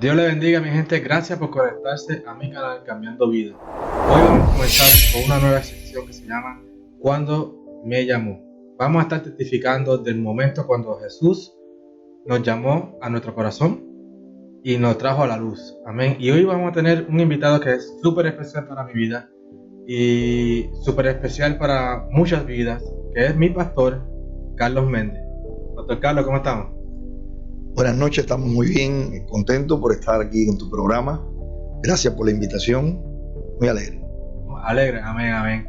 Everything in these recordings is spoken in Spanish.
Dios le bendiga, mi gente. Gracias por conectarse a mi canal Cambiando Vida. Hoy vamos a comenzar con una nueva sección que se llama Cuando me llamó. Vamos a estar testificando del momento cuando Jesús nos llamó a nuestro corazón y nos trajo a la luz. Amén. Y hoy vamos a tener un invitado que es súper especial para mi vida y súper especial para muchas vidas, que es mi pastor, Carlos Méndez. Pastor Carlos, ¿cómo estamos? Buenas noches, estamos muy bien, contentos por estar aquí en tu programa. Gracias por la invitación, muy alegre. Alegre, amén, amén.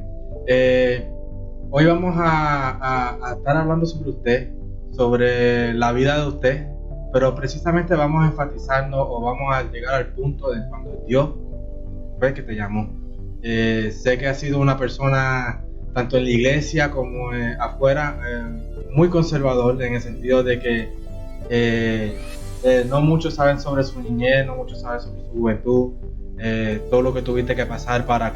Hoy vamos a estar hablando sobre usted, sobre la vida de usted, pero precisamente vamos a enfatizarnos o vamos a llegar al punto de cuando Dios fue que te llamó. Sé que has sido una persona, tanto en la iglesia como afuera, muy conservador, en el sentido de que no muchos saben sobre su niñez, no muchos saben sobre su juventud, todo lo que tuviste que pasar para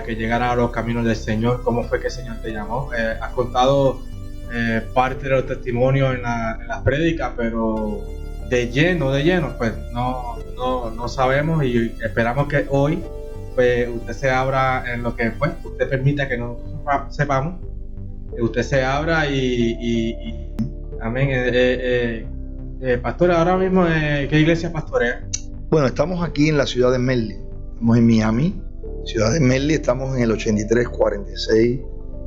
que llegara a los caminos del Señor, cómo fue que el Señor te llamó. Has contado parte de los testimonios en las prédicas, pero de lleno, pues no sabemos, y esperamos que hoy pues, usted se abra en lo que pues, usted permita que nosotros sepamos, que usted se abra y amén. Pastor, ahora mismo, ¿qué iglesia pastorea? Bueno, estamos aquí en la ciudad de Medley, estamos en Miami, ciudad de Medley, estamos en el 8346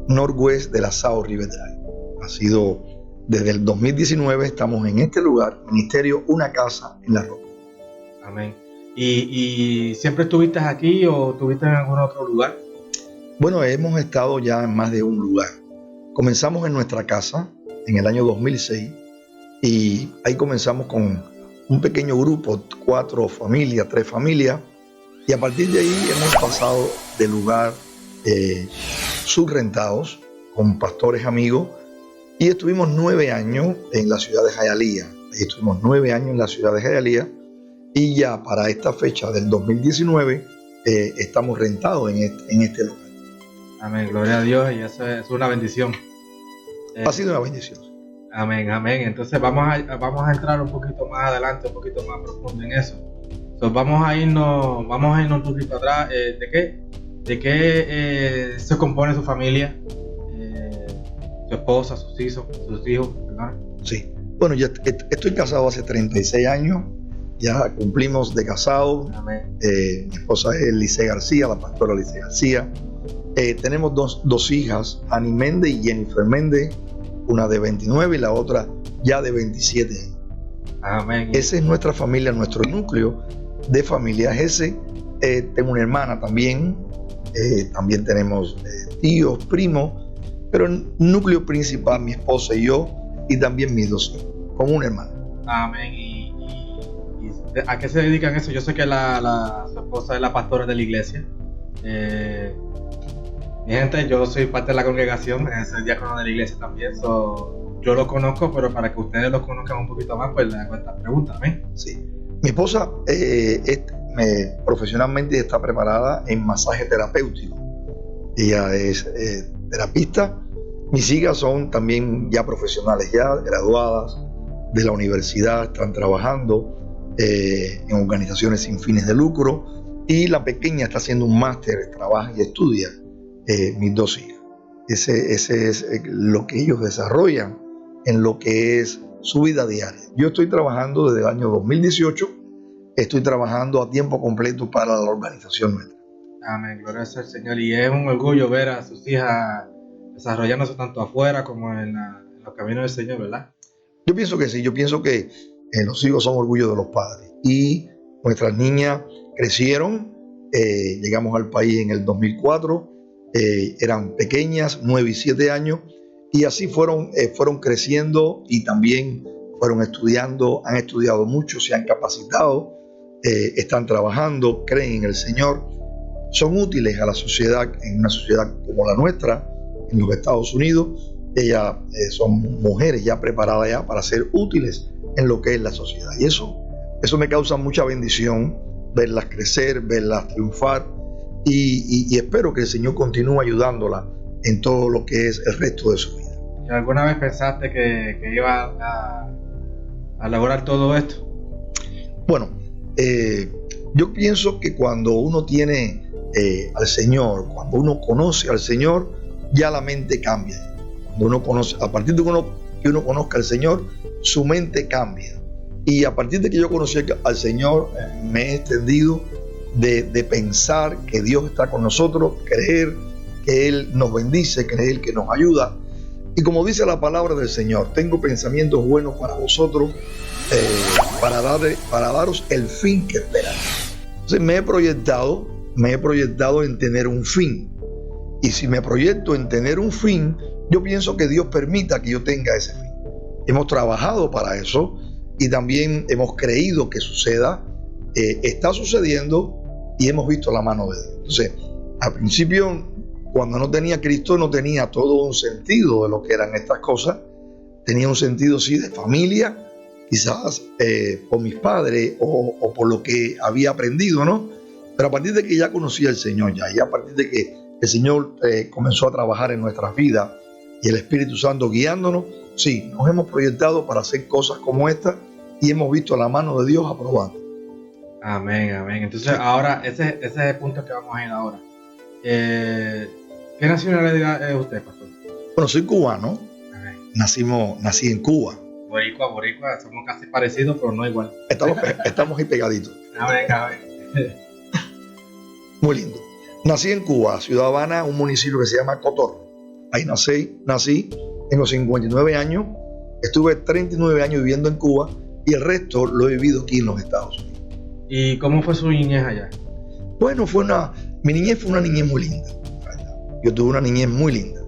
Northwest de la South River Drive. Ha sido desde el 2019, estamos en este lugar, Ministerio Una Casa en la Roca. Amén. ¿Y siempre estuviste aquí o estuviste en algún otro lugar? Bueno, hemos estado ya en más de un lugar. Comenzamos en nuestra casa en el año 2006 y ahí comenzamos con un pequeño grupo, 3 familias, y a partir de ahí hemos pasado de lugar subrentados con pastores amigos y estuvimos 9 años en la ciudad de Hialeah. Ahí estuvimos 9 años en la ciudad de Hialeah y ya para esta fecha del 2019 estamos rentados en este lugar. Amén, gloria a Dios, y eso es una bendición. Ha sido una bendición. Amén, amén. Entonces vamos a entrar un poquito más adelante, un poquito más profundo en eso. Entonces vamos a irnos un poquito atrás. ¿De qué se compone su familia? Su esposa, sus hijos, ¿verdad? Sí. Bueno, ya estoy casado hace 36 años. Ya cumplimos de casado. Amén. Mi esposa es Lice García, la pastora Lice García. Tenemos dos hijas, Annie Méndez y Jennifer Méndez, una de 29 y la otra ya de 27 años. Amén. Esa es nuestra familia, nuestro núcleo de familia es ese. Tengo una hermana también, también tenemos tíos, primos, pero el núcleo principal, mi esposa y yo, y también mis 2 hijos, con una hermana. Amén. ¿Y a qué se dedican eso? Yo sé que su esposa es la pastora de la iglesia. Mi gente, yo soy parte de la congregación, soy diácono de la iglesia también, yo lo conozco, pero para que ustedes lo conozcan un poquito más, pues le hago estas preguntas. Sí. Mi esposa profesionalmente está preparada en masaje terapéutico. Ella es terapista. Mis hijas son también ya profesionales, ya graduadas de la universidad, están trabajando en organizaciones sin fines de lucro, y la pequeña está haciendo un máster, trabaja y estudia. Mis 2 hijas. Ese es lo que ellos desarrollan en lo que es su vida diaria. Yo estoy trabajando desde el año 2018, estoy trabajando a tiempo completo para la organización nuestra. Amén, gloria al Señor. Y es un orgullo ver a sus hijas desarrollándose tanto afuera como en los caminos del Señor, ¿verdad? Yo pienso que sí, yo pienso que los hijos son orgullo de los padres. Y nuestras niñas crecieron, llegamos al país en el 2004, eran pequeñas, 9 y 7 años, y así fueron creciendo y también fueron estudiando, han estudiado mucho, se han capacitado, están trabajando, creen en el Señor, son útiles a la sociedad, en una sociedad como la nuestra, en los Estados Unidos. Ellas son mujeres ya preparadas ya para ser útiles en lo que es la sociedad, y eso me causa mucha bendición, verlas crecer, verlas triunfar. Y espero que el Señor continúe ayudándola en todo lo que es el resto de su vida. ¿Y alguna vez pensaste que iba a lograr todo esto? Bueno, yo pienso que cuando uno tiene al Señor, cuando uno conoce al Señor, ya la mente cambia. Cuando uno conoce, a partir de que uno conozca al Señor, su mente cambia. Y a partir de que yo conocí al Señor, me he extendido de pensar que Dios está con nosotros, creer que Él nos bendice, creer que nos ayuda. Y como dice la palabra del Señor, tengo pensamientos buenos para vosotros, para daros el fin que esperáis. Entonces me he proyectado en tener un fin. Y si me proyecto en tener un fin, yo pienso que Dios permita que yo tenga ese fin. Hemos trabajado para eso y también hemos creído que suceda. Está sucediendo y hemos visto la mano de Dios. Entonces, al principio, cuando no tenía Cristo, no tenía todo un sentido de lo que eran estas cosas. Tenía un sentido, sí, de familia, quizás por mis padres o por lo que había aprendido, ¿no? Pero a partir de que ya conocía al Señor, y a partir de que el Señor comenzó a trabajar en nuestras vidas y el Espíritu Santo guiándonos, sí, nos hemos proyectado para hacer cosas como esta y hemos visto la mano de Dios aprobando. Amén, amén. Entonces, ahora, ese es el punto que vamos a ir ahora. ¿Qué nacionalidad es usted, pastor? Bueno, soy cubano. Nací en Cuba. Boricua, somos casi parecidos, pero no igual. Estamos ahí pegaditos. Amén. Muy lindo. Nací en Cuba, Ciudad Habana, un municipio que se llama Cotorro. Ahí nací, tengo 59 años, estuve 39 años viviendo en Cuba y el resto lo he vivido aquí en los Estados Unidos. ¿Y cómo fue su niñez allá? Bueno, mi niñez fue una niñez muy linda. Yo tuve una niñez muy linda.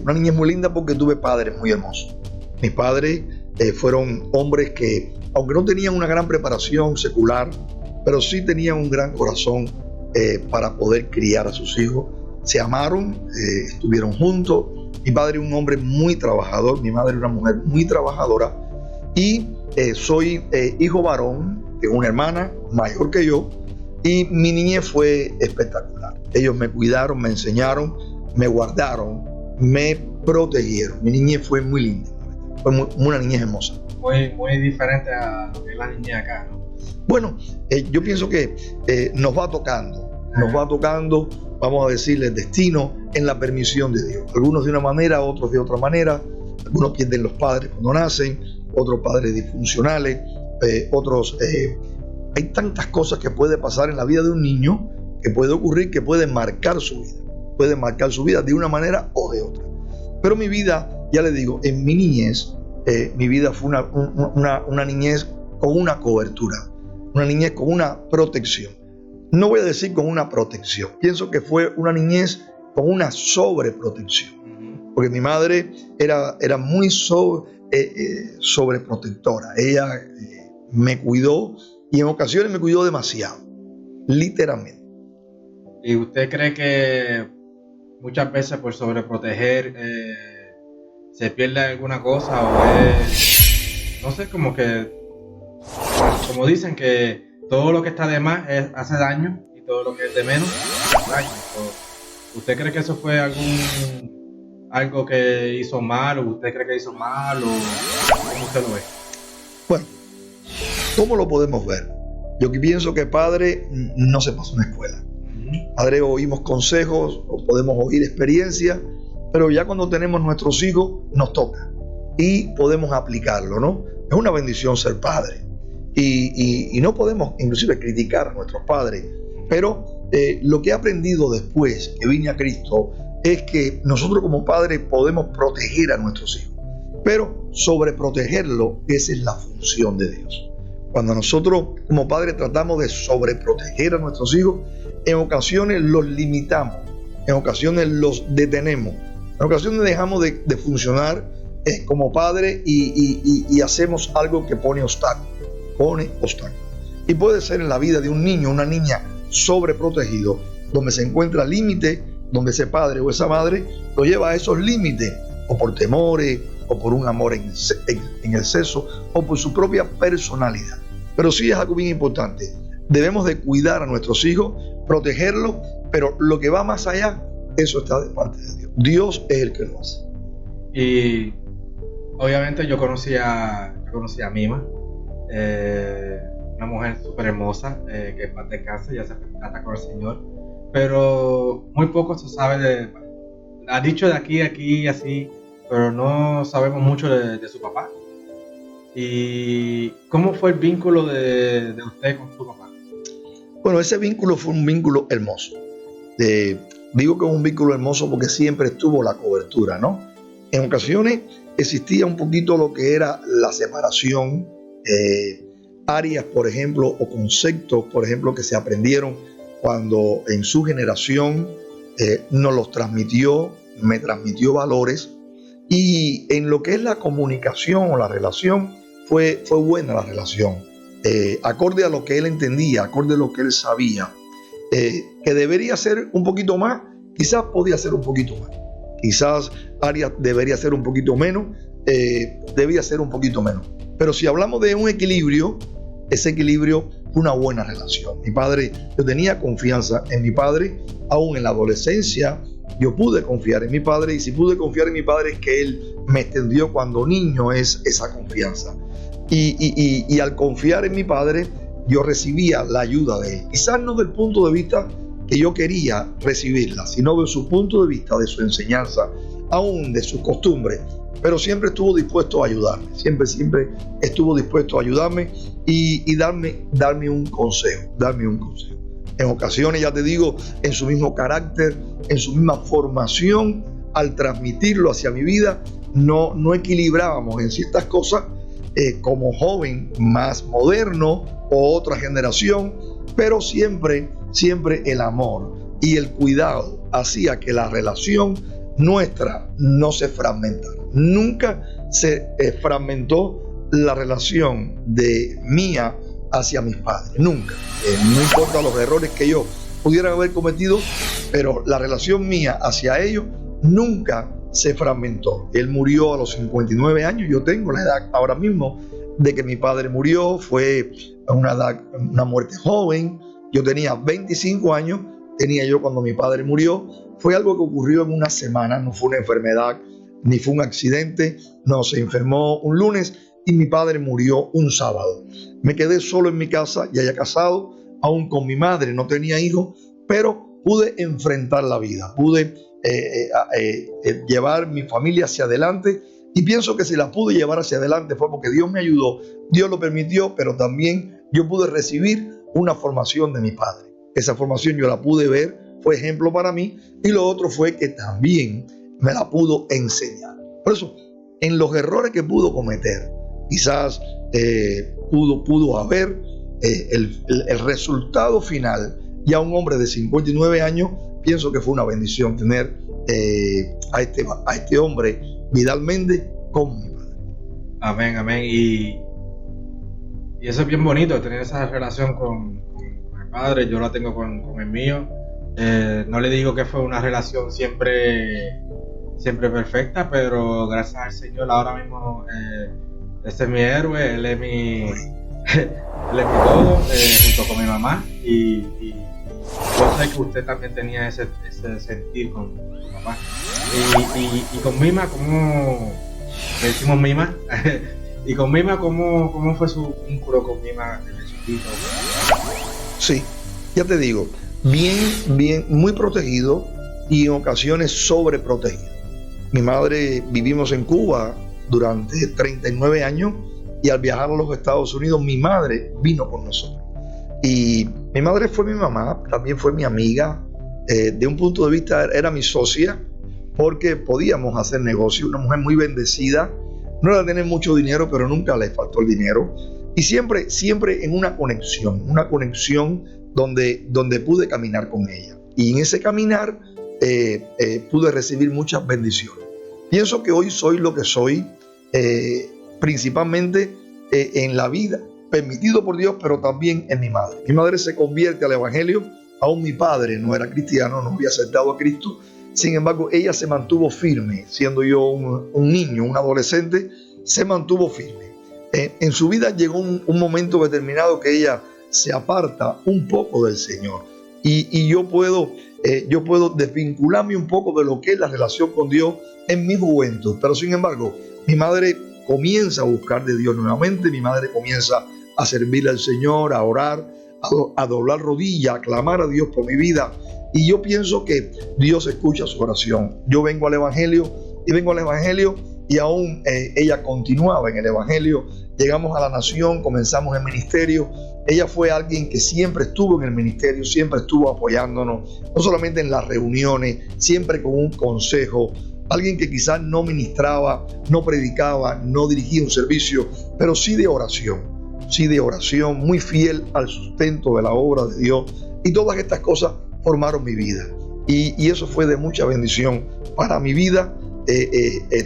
Una niñez muy linda porque tuve padres muy hermosos. Mis padres fueron hombres que, aunque no tenían una gran preparación secular, pero sí tenían un gran corazón para poder criar a sus hijos. Se amaron, estuvieron juntos. Mi padre era un hombre muy trabajador, mi madre era una mujer muy trabajadora. Y soy hijo varón de una hermana mayor que yo. Y mi niñez fue espectacular. Ellos me cuidaron, me enseñaron, me guardaron, me protegieron. Mi niñez fue muy linda. Fue una niñez hermosa. Muy diferente a lo que es la niñez acá, ¿no? Bueno, yo pienso que nos va tocando, vamos a decirle, el destino en la permisión de Dios. Algunos de una manera, otros de otra manera. Algunos pierden los padres cuando nacen, otros padres disfuncionales, otros... hay tantas cosas que puede pasar en la vida de un niño, que puede ocurrir, que pueden marcar su vida. Pueden marcar su vida de una manera o de otra. Pero mi vida, ya le digo, en mi niñez, mi vida fue una niñez con una cobertura, una niñez con una protección. No voy a decir con una protección, pienso que fue una niñez con una sobreprotección, porque mi madre era muy sobreprotectora. Ella me cuidó y en ocasiones me cuidó demasiado, literalmente. ¿Y usted cree que muchas veces por sobreproteger se pierde alguna cosa o es, no sé, como dicen que todo lo que está de más hace daño y todo lo que es de menos hace daño? ¿Usted cree que eso fue algo que hizo mal o usted cree que hizo mal o cómo usted lo ve? Bueno, ¿cómo lo podemos ver? Yo pienso que padre no se pasa una escuela. Padre, oímos consejos o podemos oír experiencias, pero ya cuando tenemos nuestros hijos nos toca y podemos aplicarlo, ¿no? Es una bendición ser padre y no podemos inclusive criticar a nuestros padres, pero lo que he aprendido después que vine a Cristo es que nosotros como padres podemos proteger a nuestros hijos, pero sobreprotegerlo, esa es la función de Dios. Cuando nosotros como padres tratamos de sobreproteger a nuestros hijos, en ocasiones los limitamos, en ocasiones los detenemos, en ocasiones dejamos de funcionar como padre y hacemos algo que pone obstáculos. Y puede ser en la vida de un niño, una niña sobreprotegido, donde se encuentra límite, donde ese padre o esa madre lo lleva a esos límites, o por temores, o por un amor en exceso, o por su propia personalidad. Pero sí es algo bien importante. Debemos de cuidar a nuestros hijos, protegerlos, pero lo que va más allá, eso está de parte de Dios. Dios es el que lo hace. Y obviamente yo conocí a Mima. una mujer súper hermosa, que en paz descanse, ya se trata con el Señor, pero muy poco se sabe ha dicho de aquí, aquí y así, pero no sabemos mucho de su papá. ¿Y cómo fue el vínculo de usted con su papá? Bueno, ese vínculo fue un vínculo hermoso. Eh, Digo que es un vínculo hermoso porque siempre estuvo la cobertura, ¿no? En ocasiones existía un poquito lo que era la separación, áreas, por ejemplo, o conceptos, por ejemplo, que se aprendieron cuando en su generación nos los transmitió, me transmitió valores, y en lo que es la comunicación o la relación, fue buena la relación, acorde a lo que él entendía, acorde a lo que él sabía. Que debería ser un poquito más, quizás podía ser un poquito más, quizás Arias debería ser un poquito menos, debía ser un poquito menos. Pero si hablamos de un equilibrio, ese equilibrio fue una buena relación. Mi padre, yo tenía confianza en mi padre, aún en la adolescencia yo pude confiar en mi padre, y si pude confiar en mi padre es que él me extendió cuando niño esa confianza. Y al confiar en mi padre, yo recibía la ayuda de él. Quizás no del punto de vista que yo quería recibirla, sino de su punto de vista, de su enseñanza, aún de sus costumbres. Pero siempre estuvo dispuesto a ayudarme, siempre estuvo dispuesto a ayudarme y darme un consejo, En ocasiones, ya te digo, en su mismo carácter, en su misma formación, al transmitirlo hacia mi vida, no equilibrábamos en ciertas cosas, como joven más moderno o otra generación, pero siempre el amor y el cuidado hacía que la relación nuestra no se fragmentara. Nunca se fragmentó la relación de mía hacia mis padres, nunca. No importa los errores que yo pudiera haber cometido, pero la relación mía hacia ellos nunca se fragmentó. Él murió a los 59 años, yo tengo la edad ahora mismo de que mi padre murió, fue una muerte joven. Yo tenía 25 años, tenía yo cuando mi padre murió. Fue algo que ocurrió en una semana, no fue una enfermedad, ni fue un accidente. No, se enfermó un lunes y mi padre murió un sábado. Me quedé solo en mi casa, ya casado, aún con mi madre, no tenía hijos, pero pude enfrentar la vida, pude llevar mi familia hacia adelante, y pienso que si la pude llevar hacia adelante fue porque Dios me ayudó, Dios lo permitió, pero también yo pude recibir una formación de mi padre. Esa formación yo la pude ver, fue ejemplo para mí, y lo otro fue que también me la pudo enseñar. Por eso, en los errores que pudo cometer, quizás pudo haber el resultado final, ya un hombre de 59 años, pienso que fue una bendición tener a este hombre, Vidal Méndez, como mi padre. Amén, amén. Y eso es bien bonito, tener esa relación con mi padre. Yo la tengo con el mío. No le digo que fue una relación siempre perfecta, pero gracias al Señor ahora mismo ese es mi héroe, él es mi todo, junto con mi mamá, y yo sé que usted también tenía ese sentir con su papá. Y con Mima, ¿cómo le decimos Mima? Y con Mima, ¿cómo fue su vínculo con Mima desde chiquito? Sí, ya te digo, bien, muy protegido, y en ocasiones sobreprotegido. Mi madre, vivimos en Cuba durante 39 años, y al viajar a los Estados Unidos, mi madre vino con nosotros. Y mi madre fue mi mamá, también fue mi amiga. De un punto de vista era mi socia, porque podíamos hacer negocio. Una mujer muy bendecida, no era de tener mucho dinero, pero nunca le faltó el dinero. Y siempre en una conexión donde pude caminar con ella. Y en ese caminar pude recibir muchas bendiciones. Pienso que hoy soy lo que soy, principalmente en la vida, permitido por Dios, pero también en mi madre. Mi madre se convierte al evangelio, aún mi padre no era cristiano, no había aceptado a Cristo. Sin embargo, ella se mantuvo firme, siendo yo un niño, un adolescente, se mantuvo firme. En su vida llegó un momento determinado que ella se aparta un poco del Señor, y yo puedo desvincularme un poco de lo que es la relación con Dios en mi juventud. Pero sin embargo, mi madre comienza a buscar de Dios nuevamente, mi madre comienza a servir al Señor, a orar, a doblar rodillas, a clamar a Dios por mi vida. Y yo pienso que Dios escucha su oración. Yo vengo al Evangelio y aún ella continuaba en el Evangelio. Llegamos a la nación, comenzamos el ministerio. Ella fue alguien que siempre estuvo en el ministerio, siempre estuvo apoyándonos, no solamente en las reuniones, siempre con un consejo. Alguien que quizás no ministraba, no predicaba, no dirigía un servicio, pero sí de oración, muy fiel al sustento de la obra de Dios. Y todas estas cosas formaron mi vida. Y eso fue de mucha bendición para mi vida.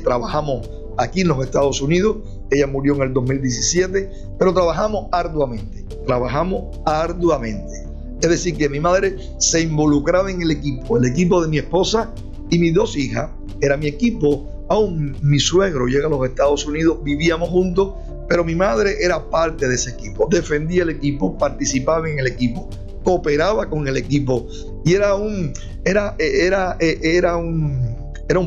Trabajamos aquí en los Estados Unidos. Ella murió en el 2017, pero trabajamos arduamente. Es decir, que mi madre se involucraba en el equipo de mi esposa y mis dos hijas. Era mi equipo. Aún mi suegro llega a los Estados Unidos, vivíamos juntos, pero mi madre era parte de ese equipo. Defendía el equipo, participaba en el equipo, cooperaba con el equipo, y era un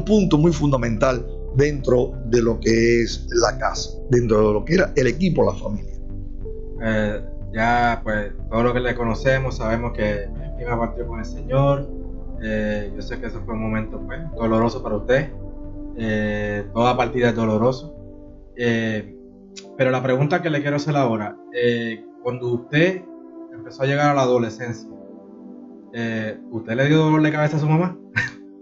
punto muy fundamental dentro de lo que es la casa, dentro de lo que era el equipo, la familia. Ya pues todo lo que le conocemos, sabemos que mi prima partió con el Señor. Yo sé que eso fue un momento pues doloroso para usted. Toda partida es doloroso. Pero la pregunta que le quiero hacer ahora, cuando usted empezó a llegar a la adolescencia, ¿usted le dio dolor de cabeza a su mamá?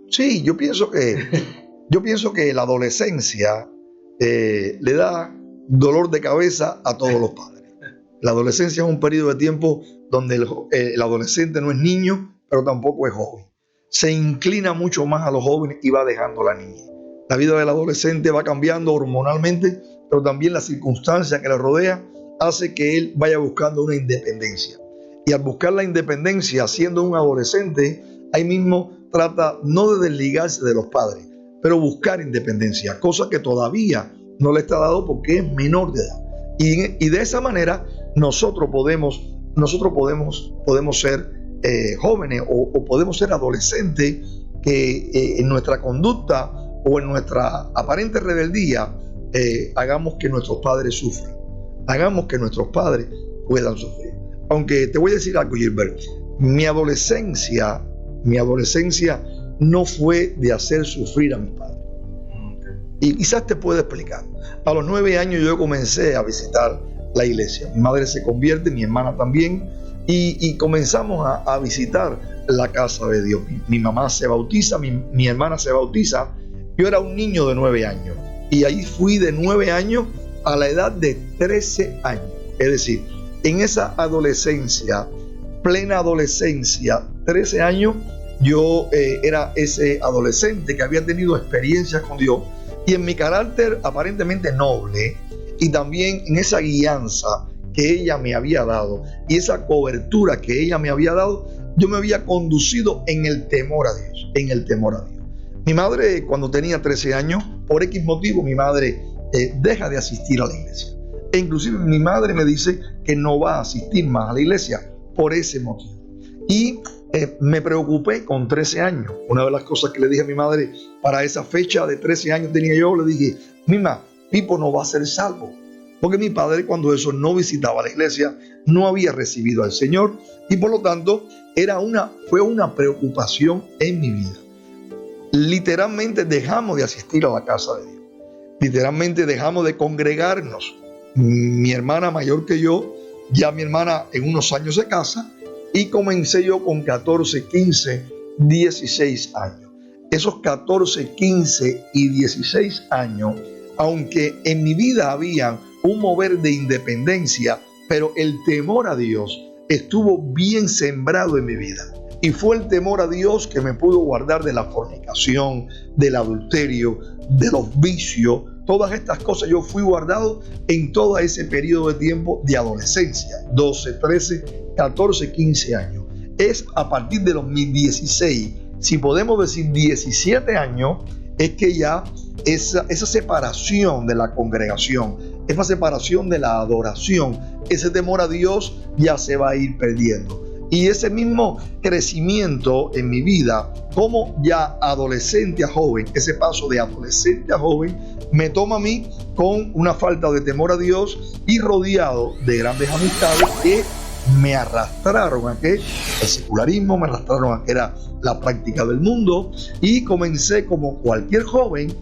Sí, yo pienso que la adolescencia le da dolor de cabeza a todos los padres. La adolescencia es un periodo de tiempo donde el adolescente no es niño, pero tampoco es joven. Se inclina mucho más a los jóvenes y va dejando a la niña. La vida del adolescente va cambiando hormonalmente, pero también la circunstancia que le rodea hace que él vaya buscando una independencia. Y al buscar la independencia siendo un adolescente, ahí mismo trata no de desligarse de los padres, pero buscar independencia, cosa que todavía no le está dado porque es menor de edad. Y de esa manera nosotros podemos ser jóvenes o podemos ser adolescentes que en nuestra conducta o en nuestra aparente rebeldía hagamos que nuestros padres sufran, hagamos que nuestros padres puedan sufrir. Aunque te voy a decir algo, Gilbert, mi adolescencia no fue de hacer sufrir a mis padres. Y quizás te puedo explicar. A los 9 años yo comencé a visitar la iglesia. Mi madre se convierte, mi hermana también, y comenzamos a visitar la casa de Dios. Mi mamá se bautiza, mi hermana se bautiza. Yo era un niño de 9 años y ahí fui de 9 años a la edad de 13 años. Es decir, en esa adolescencia, plena adolescencia, 13 años, yo era ese adolescente que había tenido experiencias con Dios, y en mi carácter aparentemente noble y también en esa guianza que ella me había dado y esa cobertura que ella me había dado, yo me había conducido en el temor a Dios, Mi madre, cuando tenía 13 años, por X motivo, mi madre deja de asistir a la iglesia. E inclusive mi madre me dice que no va a asistir más a la iglesia por ese motivo. Y me preocupé con 13 años. Una de las cosas que le dije a mi madre para esa fecha de 13 años tenía yo, le dije: Mima, Pipo no va a ser salvo. Porque mi padre, cuando eso, no visitaba la iglesia, no había recibido al Señor, y por lo tanto fue una preocupación en mi vida. Literalmente dejamos de asistir a la casa de Dios. Literalmente dejamos de congregarnos. Mi hermana mayor que yo, ya mi hermana en unos años se casa, y comencé yo con 14, 15, 16 años. Esos 14, 15 y 16 años, aunque en mi vida había un mover de independencia, pero el temor a Dios estuvo bien sembrado en mi vida. Y fue el temor a Dios que me pudo guardar de la fornicación, del adulterio, de los vicios. Todas estas cosas yo fui guardado en todo ese periodo de tiempo de adolescencia, 12, 13, 14, 15 años. Es a partir de los 16, si podemos decir 17 años, es que ya esa separación de la congregación, esa separación de la adoración, ese temor a Dios ya se va a ir perdiendo. Y ese mismo crecimiento en mi vida, como ya adolescente a joven, ese paso de adolescente a joven, me toma a mí con una falta de temor a Dios y rodeado de grandes amistades que me arrastraron a que el secularismo, me arrastraron a que era la práctica del mundo, y comencé, como cualquier joven,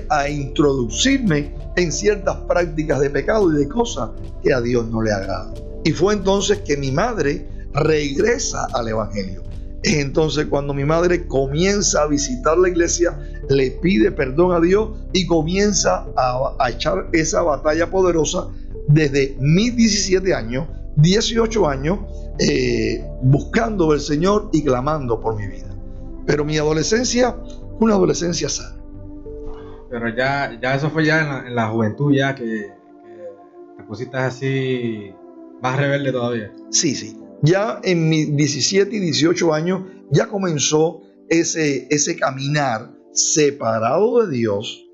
a introducirme en ciertas prácticas de pecado y de cosas que a Dios no le agradan. Y fue entonces que mi madre regresa al Evangelio. Es entonces cuando mi madre comienza a visitar la iglesia, le pide perdón a Dios y comienza a echar esa batalla poderosa desde mis 17 años, 18 años, buscando al Señor y clamando por mi vida. Pero mi adolescencia, una adolescencia sana. Pero ya eso fue ya en la juventud, ya que te pusiste así más rebelde todavía. Sí. Ya en mis 17 y 18 años ya comenzó ese caminar separado de Dios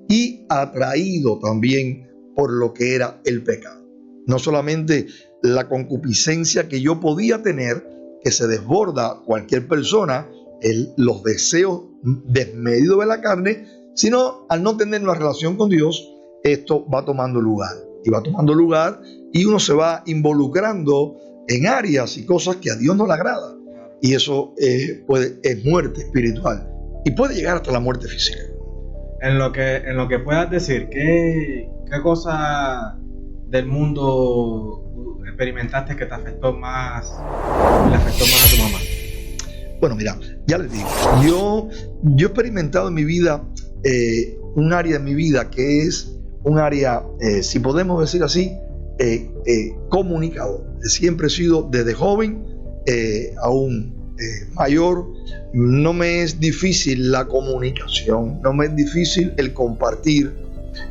y atraído también por lo que era el pecado. No solamente la concupiscencia que yo podía tener, que se desborda cualquier persona, los deseos desmedidos de la carne, sino al no tener una relación con Dios, esto va tomando lugar. Y uno se va involucrando en áreas y cosas que a Dios no le agrada. Y eso es muerte espiritual y puede llegar hasta la muerte física. En lo que puedas decir, ¿qué cosa del mundo experimentaste que te afectó más, le afectó más a tu mamá? Bueno, mira, ya les digo, yo he experimentado en mi vida un área de mi vida que es un área, si podemos decir así, comunicador. Siempre he sido desde joven aún mayor. No me es difícil la comunicación, no me es difícil el compartir.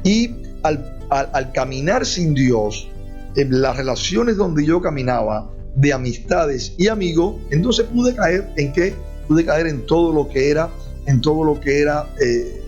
Y al caminar sin Dios, en las relaciones donde yo caminaba, de amistades y amigos, entonces pude caer en qué? Pude caer en todo lo que era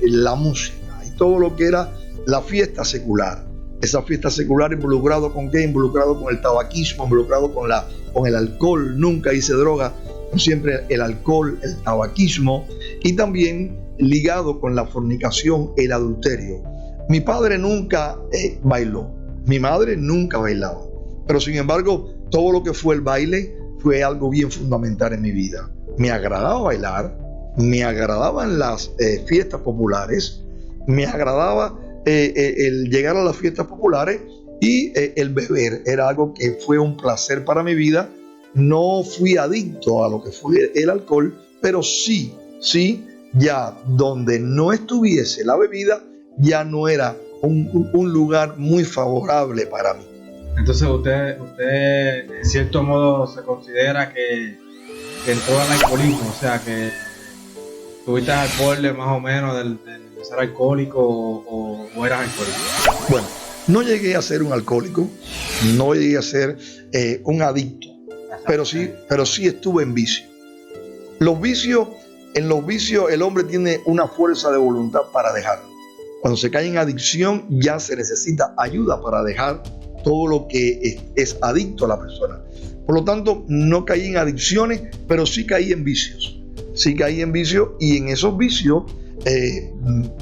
la música y todo lo que era la fiesta secular. Esa fiesta secular involucrado con qué? Involucrado con el tabaquismo, involucrado con el alcohol. Nunca hice droga, siempre el alcohol, el tabaquismo, y también ligado con la fornicación, el adulterio. Mi padre nunca bailó, mi madre nunca bailaba, pero sin embargo todo lo que fue el baile fue algo bien fundamental en mi vida. Me agradaba bailar, me agradaban las fiestas populares, me agradaba el llegar a las fiestas populares, y el beber era algo que fue un placer para mi vida. No fui adicto a lo que fue el alcohol, pero sí, ya donde no estuviese la bebida, ya no era un lugar muy favorable para mí. Entonces usted en cierto modo se considera que entró al alcoholismo, o sea que tuviste alcohol más o menos de ser alcohólico o eras alcohólico. Bueno, no llegué a ser un alcohólico, no llegué a ser un adicto, pero sí estuve en vicio. En los vicios el hombre tiene una fuerza de voluntad para dejarlo. Cuando se cae en adicción ya se necesita ayuda para dejar todo lo que es adicto a la persona. Por lo tanto, no caí en adicciones, pero sí caí en vicios. Y en esos vicios,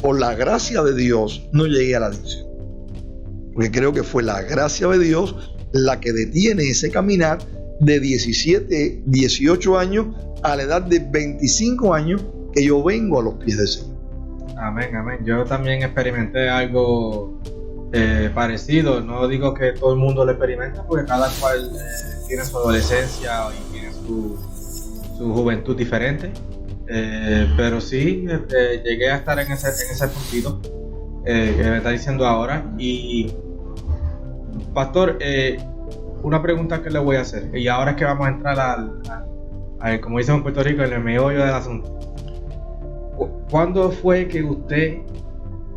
por la gracia de Dios, no llegué a la adicción. Porque creo que fue la gracia de Dios la que detiene ese caminar de 17, 18 años a la edad de 25 años que yo vengo a los pies del Señor. Amén. Yo también experimenté algo parecido. No digo que todo el mundo lo experimenta, porque cada cual tiene su adolescencia y tiene su juventud diferente, pero sí llegué a estar en ese puntito que me está diciendo ahora. Y pastor, una pregunta que le voy a hacer, y ahora es que vamos a entrar al como dicen en Puerto Rico, en el meollo del asunto. ¿Cuándo fue que usted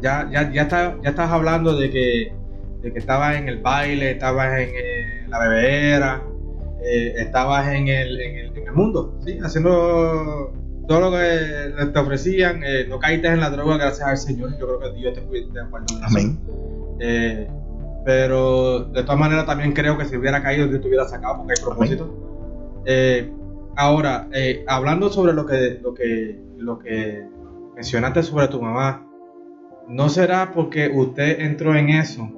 ya estabas hablando de que estabas en el baile, estabas en la bebedera, estabas en el mundo, ¿sí? Haciendo todo lo que te ofrecían, no caíste en la droga, gracias al Señor? Yo creo que Dios te acuerda de eso. Amén. pero de todas maneras también creo que si hubiera caído Dios te hubiera sacado porque hay propósito. Ahora, hablando sobre lo que mencionaste sobre tu mamá, ¿no será porque usted entró en eso?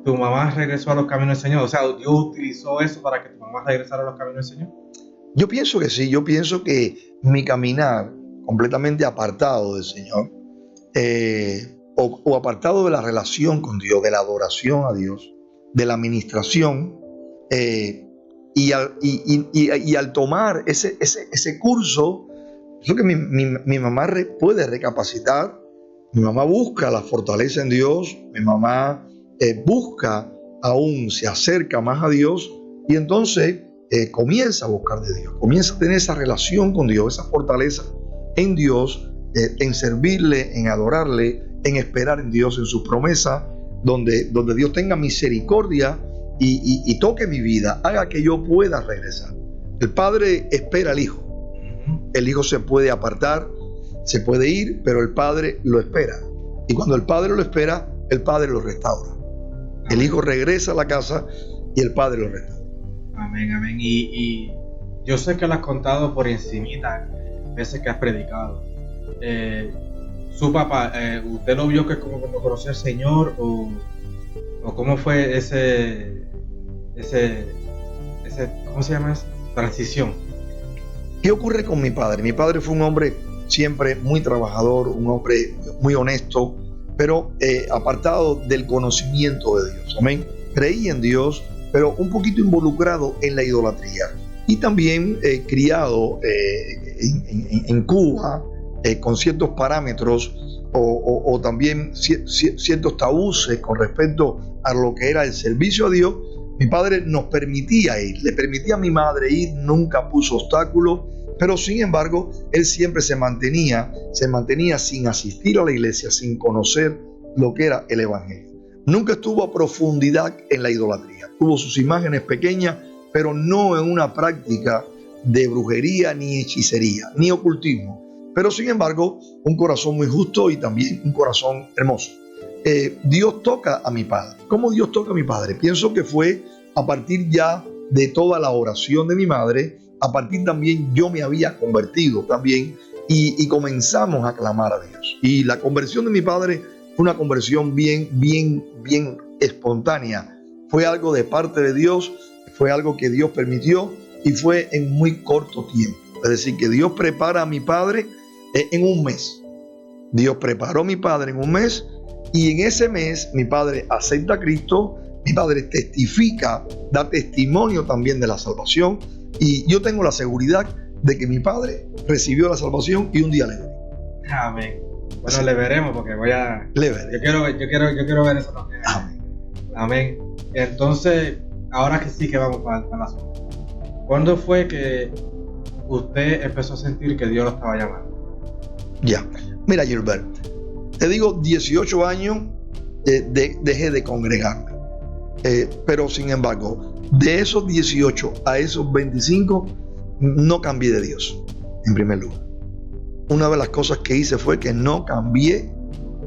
¿Tu mamá regresó a los caminos del Señor? O sea, ¿Dios utilizó eso para que tu mamá regresara a los caminos del Señor? Yo pienso que sí, yo pienso que mi caminar completamente apartado del Señor, o apartado de la relación con Dios, de la adoración a Dios, de la administración, y al tomar ese curso, creo que mi mamá puede recapacitar. Mi mamá busca la fortaleza en Dios, mi mamá busca, aún se acerca más a Dios, y entonces comienza a buscar de Dios, comienza a tener esa relación con Dios, esa fortaleza en Dios, en servirle, en adorarle, en esperar en Dios, en sus promesas, donde Dios tenga misericordia y toque mi vida, haga que yo pueda regresar. El Padre espera al Hijo. El Hijo se puede apartar, se puede ir, pero el Padre lo espera. Y cuando el Padre lo espera, el Padre lo restaura. El Hijo regresa a la casa y el Padre lo restaura. Amén, amén. Y yo sé que lo has contado por encimita, veces que has predicado. Su papá, ¿usted lo vio que como cuando conoció al Señor o cómo fue ese ¿cómo se llama eso? Transición? ¿Qué ocurre con mi padre? Mi padre fue un hombre siempre muy trabajador, un hombre muy honesto, pero apartado del conocimiento de Dios. Amén. Creía en Dios, pero un poquito involucrado en la idolatría. Y también criado en Cuba con ciertos parámetros o también ciertos tabúes con respecto a lo que era el servicio a Dios. Mi padre nos permitía ir, le permitía a mi madre ir, nunca puso obstáculos, pero sin embargo, él siempre se mantenía sin asistir a la iglesia, sin conocer lo que era el evangelio. Nunca estuvo a profundidad en la idolatría. Tuvo sus imágenes pequeñas, pero no en una práctica de brujería, ni hechicería, ni ocultismo. Pero sin embargo, un corazón muy justo y también un corazón hermoso. Dios toca a mi padre. ¿Cómo Dios toca a mi padre? Pienso que fue a partir ya de toda la oración de mi madre, a partir también yo me había convertido también y comenzamos a clamar a Dios. Y la conversión de mi padre fue una conversión bien espontánea. Fue algo de parte de Dios, fue algo que Dios permitió y fue en muy corto tiempo. Es decir, que Dios prepara a mi padre en un mes. Dios preparó a mi padre en un mes. Y en ese mes mi padre acepta a Cristo, mi padre testifica, da testimonio también de la salvación, y yo tengo la seguridad de que mi padre recibió la salvación y un día le veré. Amén. Bueno, sí, le veremos porque le veré. Yo quiero ver eso también. Amén. Amén. Entonces, ahora que sí que vamos para la zona. ¿Cuándo fue que usted empezó a sentir que Dios lo estaba llamando? Ya, mira, Gilbert, te digo, 18 años dejé de congregarme. Pero sin embargo, de esos 18 a esos 25, no cambié de Dios, en primer lugar. Una de las cosas que hice fue que no cambié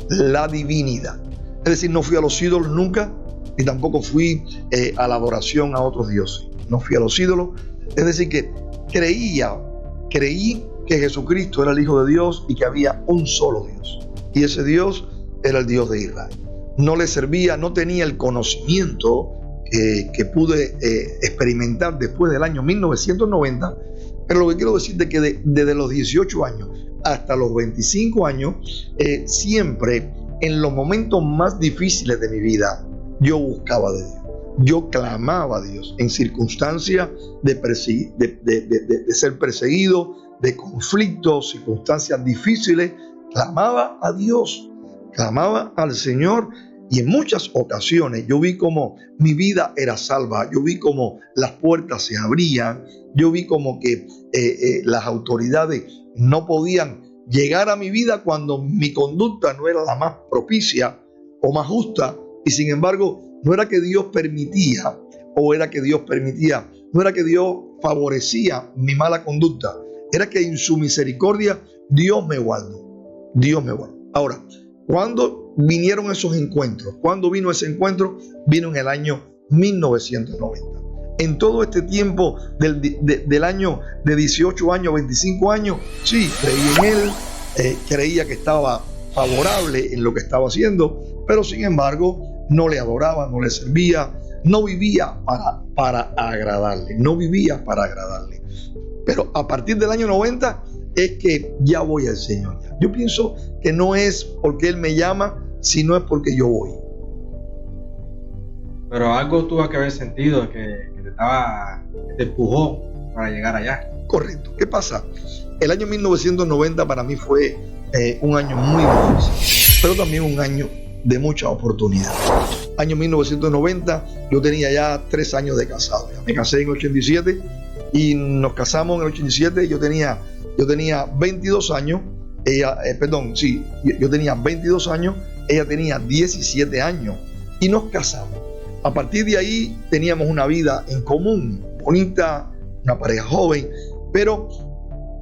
la divinidad. Es decir, no fui a los ídolos nunca, ni tampoco fui a la adoración a otros dioses. No fui a los ídolos. Es decir, que creí que Jesucristo era el Hijo de Dios y que había un solo Dios. Y ese Dios era el Dios de Israel. No le servía, no tenía el conocimiento que pude experimentar después del año 1990. Pero lo que quiero decirte es que desde los 18 años hasta los 25 años, siempre en los momentos más difíciles de mi vida, yo buscaba de Dios. Yo clamaba a Dios en circunstancias de ser perseguido, de conflictos, circunstancias difíciles. Clamaba a Dios, clamaba al Señor, y en muchas ocasiones yo vi como mi vida era salva, yo vi como las puertas se abrían, yo vi como que las autoridades no podían llegar a mi vida cuando mi conducta no era la más propicia o más justa, y sin embargo no era que Dios permitía no era que Dios favorecía mi mala conducta, era que en su misericordia Dios me guardó. Ahora, ¿Cuándo vinieron esos encuentros? ¿Cuándo vino ese encuentro? Vino en el año 1990. En todo este tiempo del año de 18 años, 25 años, sí, creí en él, creía que estaba favorable en lo que estaba haciendo, pero sin embargo no le adoraba, no le servía, no vivía para agradarle, no vivía para agradarle. Pero a partir del año 90 es que ya voy al Señor. Yo pienso que no es porque Él me llama, sino es porque yo voy. Pero algo tuvo que haber sentido que te empujó para llegar allá. Correcto. ¿Qué pasa? El año 1990 para mí fue un año muy difícil, pero también un año de mucha oportunidad. Año 1990, yo tenía ya 3 años de casado. Me casé en el 87 y nos casamos en el 87. Yo tenía 22 años. Yo tenía 22 años. Ella tenía 17 años y nos casamos. A partir de ahí teníamos una vida en común, bonita, una pareja joven, pero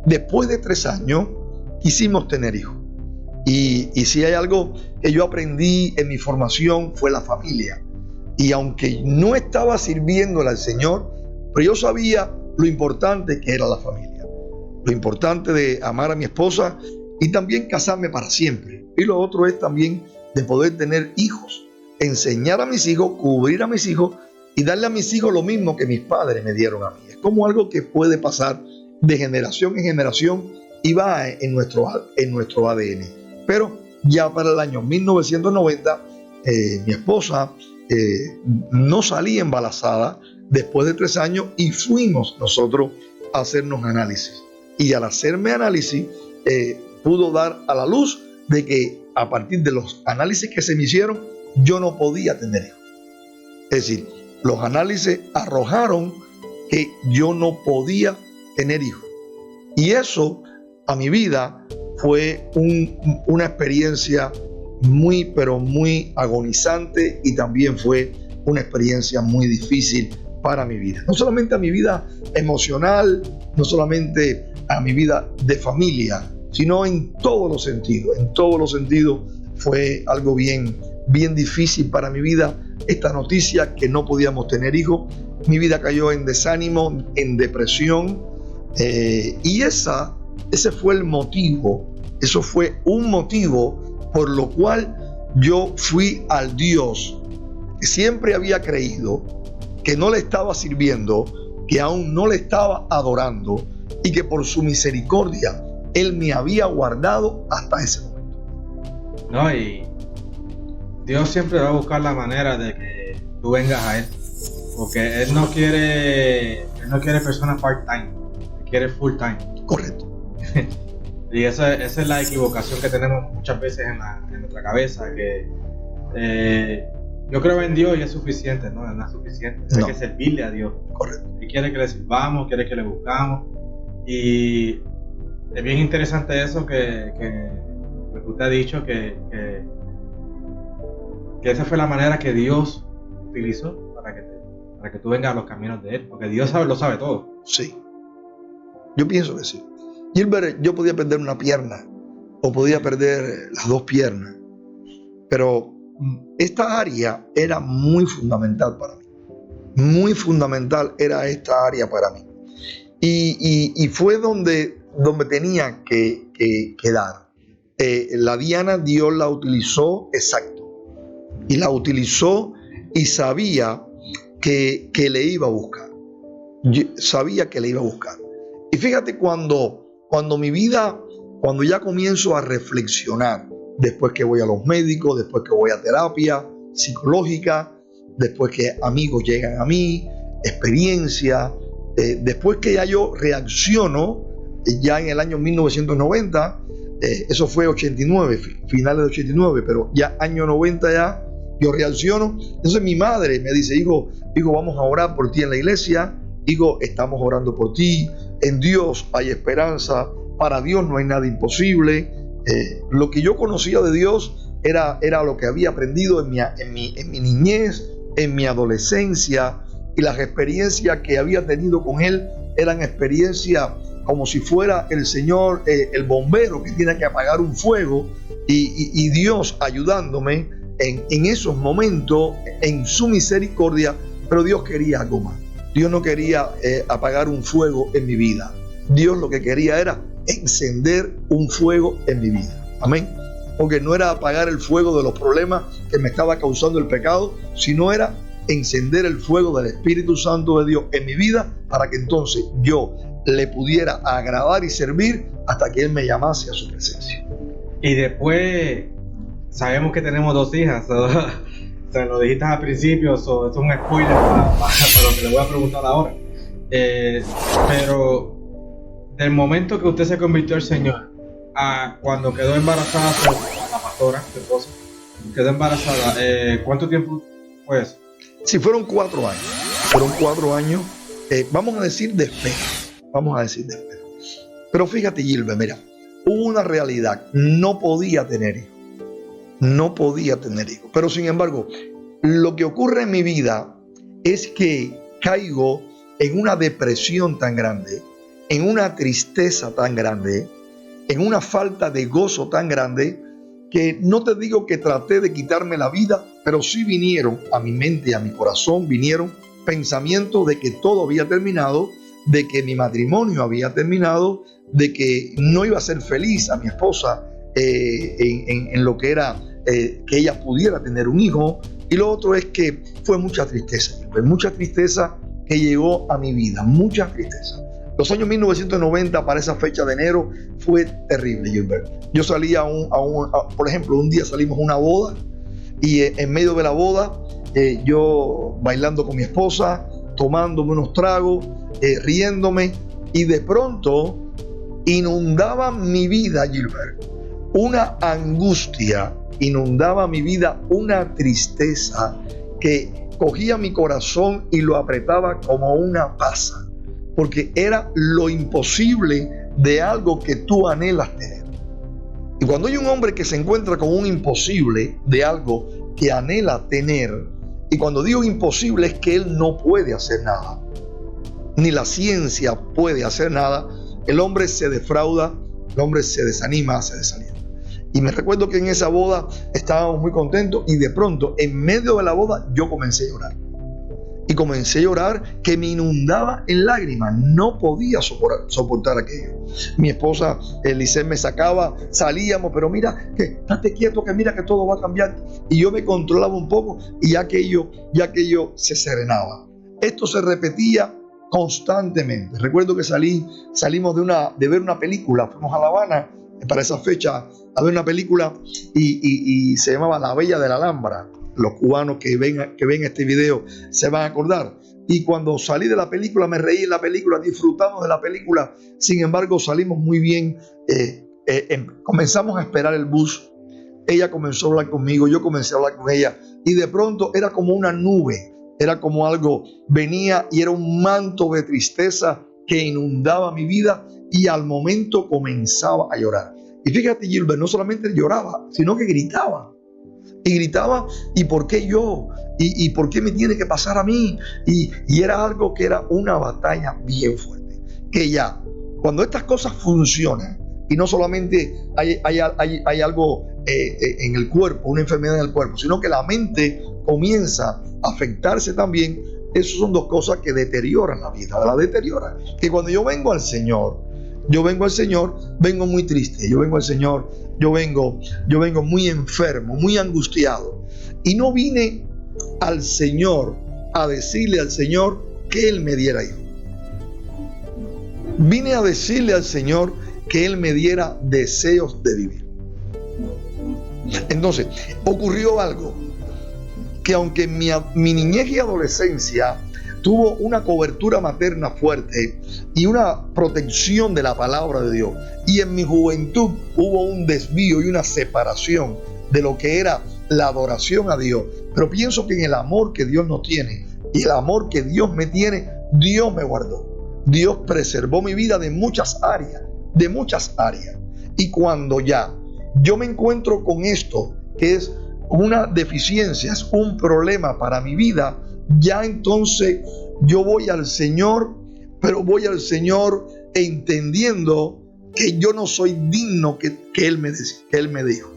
después de 3 años quisimos tener hijos. Y si hay algo que yo aprendí en mi formación fue la familia. Y aunque no estaba sirviéndole al Señor, pero yo sabía lo importante que era la familia, lo importante de amar a mi esposa y también casarme para siempre. Y lo otro es también de poder tener hijos, enseñar a mis hijos, cubrir a mis hijos y darle a mis hijos lo mismo que mis padres me dieron a mí. Es como algo que puede pasar de generación en generación y va en nuestro ADN. Pero ya para el año 1990, mi esposa no salía embarazada después de 3 años y fuimos nosotros a hacernos análisis. Y al hacerme análisis, pudo dar a la luz de que a partir de los análisis que se me hicieron, yo no podía tener hijos. Es decir, los análisis arrojaron que yo no podía tener hijos. Y eso a mi vida fue una experiencia muy, pero muy agonizante y también fue una experiencia muy difícil para mi vida. No solamente a mi vida emocional, no solamente a mi vida de familia, sino en todos los sentidos. En todos los sentidos fue algo bien difícil para mi vida. Esta noticia que no podíamos tener hijos, mi vida cayó en desánimo, en depresión, y ese fue el motivo. Eso fue un motivo por lo cual yo fui al Dios que siempre había creído, que no le estaba sirviendo, que aún no le estaba adorando y que por su misericordia Él me había guardado hasta ese momento. No, y Dios siempre va a buscar la manera de que tú vengas a Él, porque Él no quiere personas part-time, Él quiere full-time. Correcto. Y esa es la equivocación que tenemos muchas veces en nuestra cabeza, que yo creo en Dios y es suficiente, ¿no? No es suficiente, hay que servirle a Dios. Correcto. Él quiere que le sirvamos, quiere que le buscamos, y es bien interesante eso que usted ha dicho, que esa fue la manera que Dios utilizó para que tú vengas a los caminos de Él, porque Dios lo sabe todo. Sí, yo pienso que sí. Gilbert, yo podía perder una pierna o podía perder las 2 piernas, pero esta área era muy fundamental para mí. Muy fundamental era esta área para mí. Y fue donde tenía que dar. La Diana Dios la utilizó exacto. Y la utilizó y sabía que le iba a buscar. Sabía que le iba a buscar. Y fíjate cuando mi vida, cuando ya comienzo a reflexionar, después que voy a los médicos, después que voy a terapia psicológica, después que amigos llegan a mí, experiencia, después que ya yo reacciono, ya en el año 1990, eso fue 89, finales de 89, pero ya año 90 ya yo reacciono. Entonces mi madre me dice, hijo, vamos a orar por ti en la iglesia. Hijo, estamos orando por ti. En Dios hay esperanza. Para Dios no hay nada imposible. Lo que yo conocía de Dios era lo que había aprendido en mi niñez, en mi adolescencia, y las experiencias que había tenido con Él eran experiencias como si fuera el Señor, el bombero que tiene que apagar un fuego, y Dios ayudándome en esos momentos, en su misericordia. Pero Dios quería algo más. Dios no quería apagar un fuego en mi vida. Dios lo que quería era encender un fuego en mi vida. Amén. Porque no era apagar el fuego de los problemas que me estaba causando el pecado, sino era encender el fuego del Espíritu Santo de Dios en mi vida, para que entonces yo le pudiera agradar y servir hasta que Él me llamase a su presencia. Y después sabemos que tenemos 2 hijas. Se lo dijiste al principio, eso es un spoiler para lo que le voy a preguntar ahora. Pero del momento que usted se convirtió al Señor a cuando quedó embarazada por la pastora, su esposa, quedó embarazada, ¿cuánto tiempo fue eso? Sí, fueron 4 años. Fueron 4 años, vamos a decir de espera. Pero fíjate, Gilbert, mira, hubo una realidad. No podía tener hijos. Pero sin embargo, lo que ocurre en mi vida es que caigo en una depresión tan grande, en una tristeza tan grande, en una falta de gozo tan grande, que no te digo que traté de quitarme la vida, pero sí vinieron a mi mente y a mi corazón, vinieron pensamientos de que todo había terminado, de que mi matrimonio había terminado, de que no iba a ser feliz a mi esposa en lo que era que ella pudiera tener un hijo. Y lo otro es que fue mucha tristeza que llegó a mi vida, mucha tristeza. Los años 1990, para esa fecha de enero, fue terrible, Gilbert. Yo salí por ejemplo, un día salimos a una boda, y en medio de la boda, yo bailando con mi esposa, tomándome unos tragos, riéndome, y de pronto inundaba mi vida, Gilbert, una angustia, inundaba mi vida una tristeza que cogía mi corazón y lo apretaba como una pasa, porque era lo imposible de algo que tú anhelas tener. Y cuando hay un hombre que se encuentra con un imposible de algo que anhela tener, y cuando digo imposible es que él no puede hacer nada, ni la ciencia puede hacer nada, el hombre se defrauda, el hombre se desanima, se desalienta. Y me recuerdo que en esa boda estábamos muy contentos, y de pronto, en medio de la boda, yo comencé a llorar. Y comencé a llorar que me inundaba en lágrimas. No podía soportar aquello. Mi esposa, Eliseo, me sacaba, salíamos, pero mira, que estate quieto, que mira que todo va a cambiar. Y yo me controlaba un poco, y aquello se serenaba. Esto se repetía constantemente. Recuerdo que salimos de ver una película, fuimos a La Habana para esa fecha a ver una película, y se llamaba La Bella de la Alhambra. Los cubanos que ven este video se van a acordar. Y cuando salí de la película, me reí en la película, disfrutamos de la película. Sin embargo, salimos muy bien. Comenzamos a esperar el bus. Ella comenzó a hablar conmigo, yo comencé a hablar con ella. Y de pronto era como una nube, era como algo venía, y era un manto de tristeza que inundaba mi vida, y al momento comenzaba a llorar. Y fíjate, Gilbert, no solamente lloraba, sino que gritaba. Y gritaba, ¿y por qué yo? ¿Y por qué me tiene que pasar a mí? Y era algo que era una batalla bien fuerte. Que ya, cuando estas cosas funcionan, y no solamente hay algo en el cuerpo, una enfermedad en el cuerpo, sino que la mente comienza a afectarse también, esas son 2 cosas que deterioran la vida, la deterioran. Que cuando yo vengo al Señor, vengo muy triste, yo vengo al Señor, yo vengo muy enfermo, muy angustiado. Y no vine al Señor a decirle al Señor que Él me diera hijo. Vine a decirle al Señor que Él me diera deseos de vivir. Entonces, ocurrió algo, que aunque mi niñez y adolescencia tuvo una cobertura materna fuerte y una protección de la palabra de Dios, y en mi juventud hubo un desvío y una separación de lo que era la adoración a Dios, pero pienso que en el amor que Dios nos tiene y el amor que Dios me tiene, Dios me guardó. Dios preservó mi vida de muchas áreas, y cuando ya yo me encuentro con esto, que es una deficiencia, es un problema para mi vida, ya entonces yo voy al Señor, pero voy al Señor entendiendo que yo no soy digno que Él me dijo.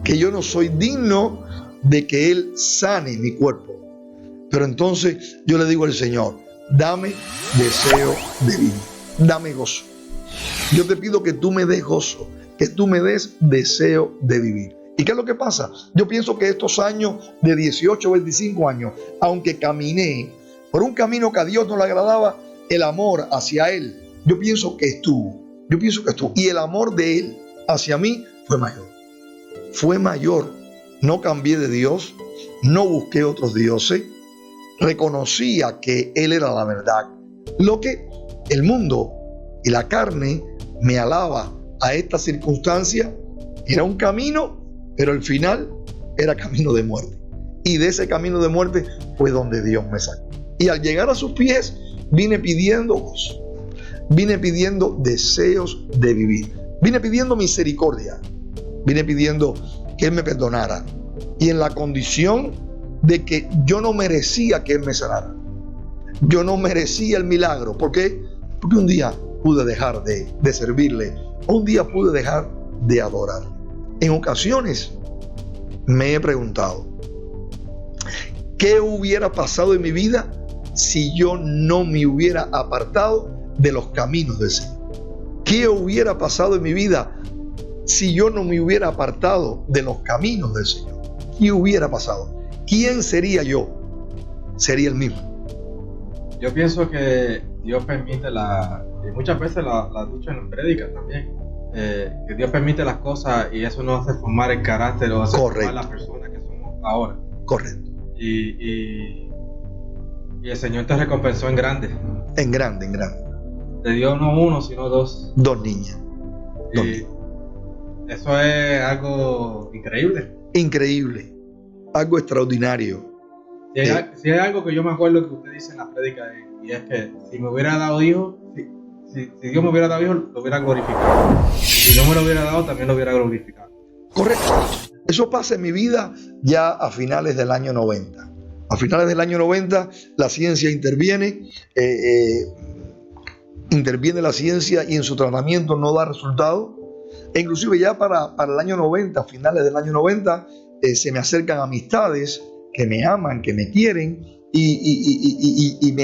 que yo no soy digno de que Él sane mi cuerpo. Pero entonces yo le digo al Señor, dame deseo de vivir, dame gozo. Yo te pido que tú me des gozo, que tú me des deseo de vivir. ¿Y qué es lo que pasa? Yo pienso que estos años de 18 o 25 años, aunque caminé por un camino que a Dios no le agradaba, el amor hacia Él, yo pienso que estuvo. Y el amor de Él hacia mí fue mayor. Fue mayor. No cambié de Dios, no busqué otros dioses, reconocía que Él era la verdad. Lo que el mundo y la carne me alaba a esta circunstancia era un camino, pero al final era camino de muerte. Y de ese camino de muerte fue donde Dios me sacó. Y al llegar a sus pies, vine pidiendo gozo, vine pidiendo deseos de vivir, vine pidiendo misericordia, vine pidiendo que Él me perdonara. Y en la condición de que yo no merecía que Él me sanara. Yo no merecía el milagro. ¿Por qué? Porque un día pude dejar de servirle. Un día pude dejar de adorarle. En ocasiones me he preguntado, ¿qué hubiera pasado en mi vida si yo no me hubiera apartado de los caminos del Señor? ¿Qué hubiera pasado en mi vida si yo no me hubiera apartado de los caminos del Señor? ¿Qué hubiera pasado? ¿Quién sería yo? Sería el mismo. Yo pienso que Dios permite y muchas veces lo has dicho en las prédicas también, que Dios permite las cosas y eso nos hace formar el carácter o hace formar la persona que somos ahora. Correcto. Y el Señor te recompensó en grande. En grande. Te dio no uno, sino dos. Dos niñas. Eso es algo increíble. Increíble. Algo extraordinario. Si hay algo que yo me acuerdo que usted dice en la prédica, y es que si me hubiera dado hijos, si Dios me hubiera dado hijos, lo hubiera glorificado. Si no me lo hubiera dado, también lo hubiera glorificado. Correcto. Eso pasa en mi vida ya a finales del año 90. A finales del año 90 la ciencia interviene, interviene la ciencia y en su tratamiento no da resultado. E inclusive ya para el año 90, finales del año 90, se me acercan amistades que me aman, que me quieren y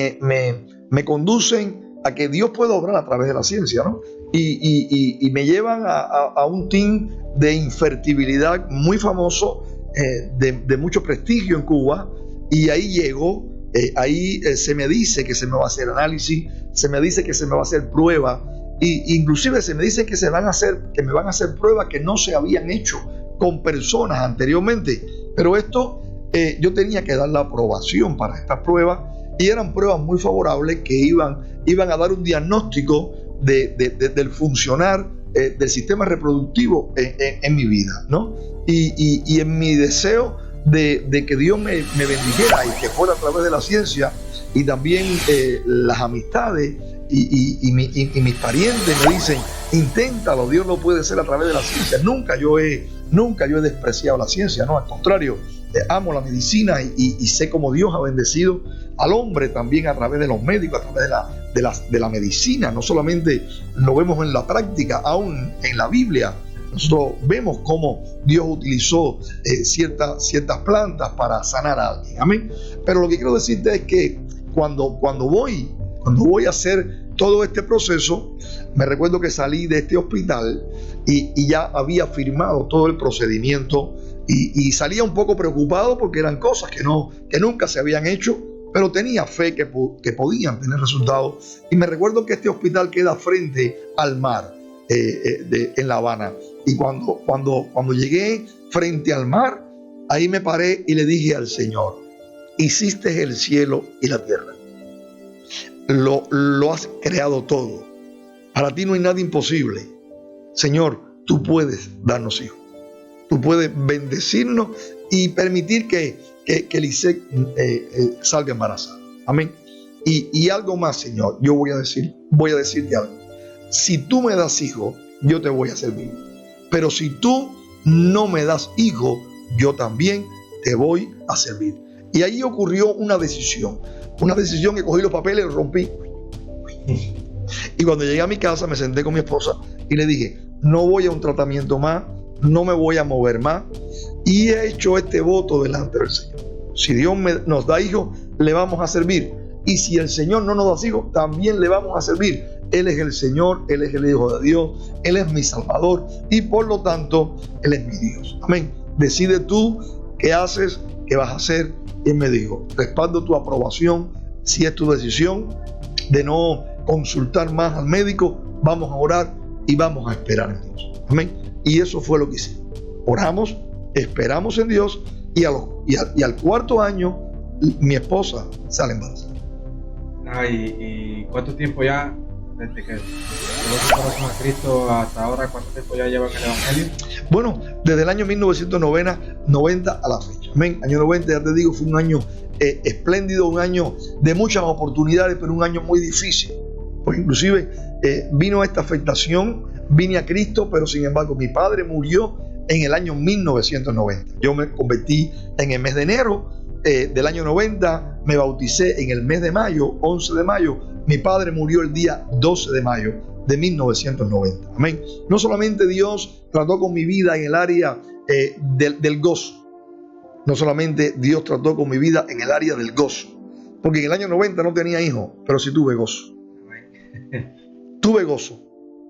me conducen a que Dios pueda obrar a través de la ciencia, ¿no? Y me llevan a un team de infertilidad muy famoso, de mucho prestigio en Cuba, y ahí llego, se me dice que se me va a hacer análisis, se me dice que se me va a hacer prueba, y inclusive se me dice que me van a hacer pruebas que no se habían hecho con personas anteriormente, pero esto yo tenía que dar la aprobación para estas pruebas y eran pruebas muy favorables que iban a dar un diagnóstico del funcionar del sistema reproductivo en mi vida, ¿no? Y en mi deseo de que Dios me bendijera y que fuera a través de la ciencia y también las amistades y mis parientes me dicen, inténtalo, Dios lo puede hacer a través de la ciencia. Nunca yo he despreciado la ciencia, no, al contrario, amo la medicina y sé cómo Dios ha bendecido al hombre también a través de los médicos, a través de la medicina. No solamente lo vemos en la práctica, aún en la Biblia nosotros vemos cómo Dios utilizó ciertas plantas para sanar a alguien. Amén. Pero lo que quiero decirte es que cuando voy a hacer todo este proceso, me recuerdo que salí de este hospital y ya había firmado todo el procedimiento y salía un poco preocupado porque eran cosas que nunca se habían hecho, pero tenía fe que podían tener resultados. Y me recuerdo que este hospital queda frente al mar en La Habana. Y cuando llegué frente al mar, ahí me paré y le dije al Señor, hiciste el cielo y la tierra. Lo has creado todo. Para ti no hay nada imposible. Señor, tú puedes darnos hijos. Tú puedes bendecirnos y permitir que Lisette salga embarazada. Amén. Y algo más, Señor. Yo voy a decirte algo. Si tú me das hijo, yo te voy a servir. Pero si tú no me das hijo, yo también te voy a servir. Y ahí ocurrió una decisión que cogí los papeles y los rompí. Y cuando llegué a mi casa me senté con mi esposa y le dije, no voy a un tratamiento más, no me voy a mover más y he hecho este voto delante del Señor. Si Dios nos da hijos, le vamos a servir. Y si el Señor no nos da hijos, también le vamos a servir. Él es el Señor, Él es el Hijo de Dios, Él es mi Salvador y por lo tanto, Él es mi Dios. Amén. Decide tú qué haces, qué vas a hacer. Y Él me dijo, respaldo tu aprobación si es tu decisión de no consultar más al médico. Vamos a orar y vamos a esperar en Dios. Amén. Y eso fue lo que hicimos. Oramos, esperamos en Dios y al cuarto año mi esposa sale embarazada. ¿Y cuánto tiempo ya desde que llevó su corazón a Cristo hasta ahora? ¿Cuánto tiempo ya lleva en el Evangelio? Bueno, desde el año 1990 a la fecha. Amén. Año 90, ya te digo, fue un año espléndido, un año de muchas oportunidades, pero un año muy difícil. Porque inclusive vino esta afectación, vine a Cristo, pero sin embargo mi padre murió en el año 1990. Yo me convertí en el mes de enero del año 90, me bauticé en el mes de mayo, 11 de mayo. Mi padre murió el día 12 de mayo de 1990. Amén. No solamente Dios trató con mi vida en el área del gozo. No solamente Dios trató con mi vida en el área del gozo. Porque en el año 90 no tenía hijos, pero sí tuve gozo. Tuve gozo.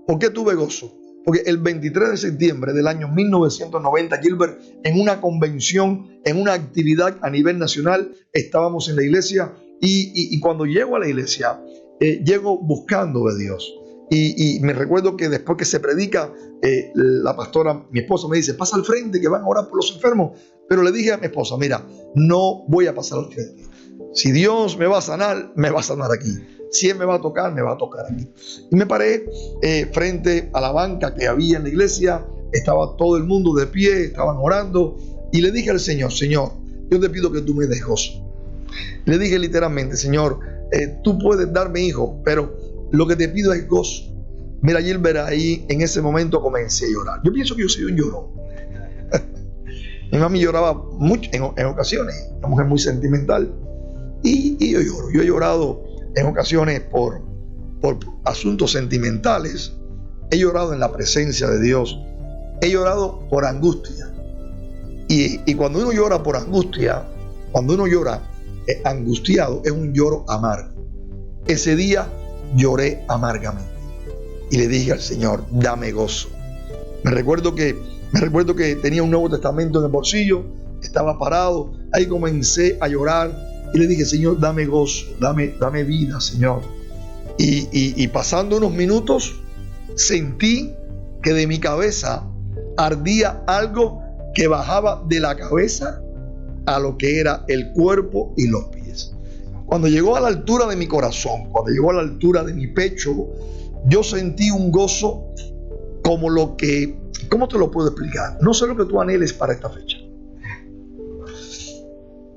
¿Por qué tuve gozo? Porque el 23 de septiembre del año 1990, Gilbert, en una convención, en una actividad a nivel nacional, estábamos en la iglesia y cuando llego a la iglesia, llego buscando de Dios. Y me recuerdo que después que se predica, la pastora, mi esposa, me dice, pasa al frente que van a orar por los enfermos. Pero le dije a mi esposa, mira, no voy a pasar al frente. Si Dios me va a sanar aquí. Si Él me va a tocar aquí. Y me paré frente a la banca que había en la iglesia. Estaba todo el mundo de pie, estaban orando. Y le dije al Señor, Señor, yo te pido que tú me des gozo. Le dije literalmente, Señor, tú puedes darme hijos, pero lo que te pido es gozo. Mira, Gilbert, ahí en ese momento comencé a llorar. Yo pienso que yo soy un llorón. Mi mami lloraba mucho en ocasiones, una mujer muy sentimental. Y yo lloro. Yo he llorado en ocasiones por asuntos sentimentales. He llorado en la presencia de Dios. He llorado por angustia. Y cuando uno llora por angustia, cuando uno llora angustiado, es un lloro amargo. Ese día lloré amargamente. Y le dije al Señor, dame gozo. Me recuerdo que tenía un Nuevo Testamento en el bolsillo. Estaba parado. Ahí comencé a llorar. Y le dije, Señor, dame gozo, dame vida, Señor. Y pasando unos minutos, sentí que de mi cabeza ardía algo que bajaba de la cabeza a lo que era el cuerpo y los pies. Cuando llegó a la altura de mi corazón, cuando llegó a la altura de mi pecho, yo sentí un gozo como lo que, ¿cómo te lo puedo explicar? No sé lo que tú anheles para esta fecha.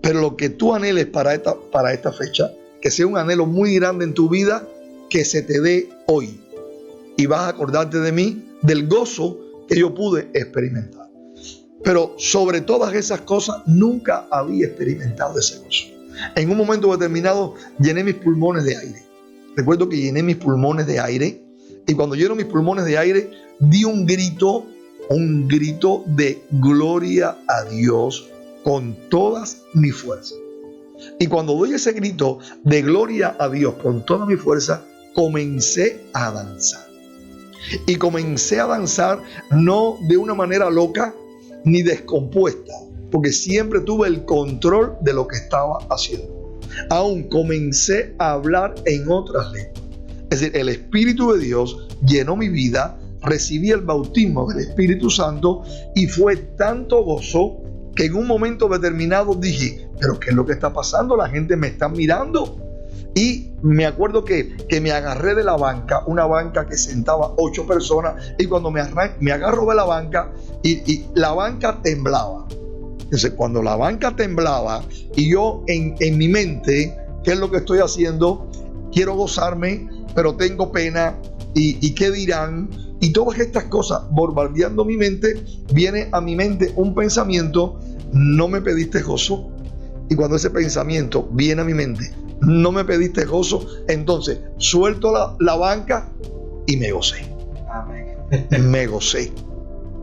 Pero lo que tú anheles para esta fecha, que sea un anhelo muy grande en tu vida, que se te dé hoy. Y vas a acordarte de mí, del gozo que yo pude experimentar. Pero sobre todas esas cosas, nunca había experimentado ese gozo. En un momento determinado, llené mis pulmones de aire. Recuerdo que llené mis pulmones de aire. Y cuando lleno mis pulmones de aire, di un grito de gloria a Dios con todas mis fuerzas. Y cuando doy ese grito de gloria a Dios con toda mi fuerza, comencé a danzar. Y comencé a danzar no de una manera loca ni descompuesta, porque siempre tuve el control de lo que estaba haciendo. Aún comencé a hablar en otras lenguas. Es decir, el Espíritu de Dios llenó mi vida, recibí el bautismo del Espíritu Santo y fue tanto gozo que en un momento determinado dije, ¿pero qué es lo que está pasando? La gente me está mirando. Y me acuerdo que me agarré de la banca, una banca que sentaba 8 personas, y cuando me agarro de la banca, y la banca temblaba. Entonces, cuando la banca temblaba, y yo en mi mente, ¿qué es lo que estoy haciendo? Quiero gozarme, pero tengo pena, y ¿qué dirán? Y todas estas cosas bombardeando mi mente, viene a mi mente un pensamiento, no me pediste gozo. Y cuando ese pensamiento viene a mi mente, no me pediste gozo, entonces suelto la banca y me gocé. Amén. Me gocé.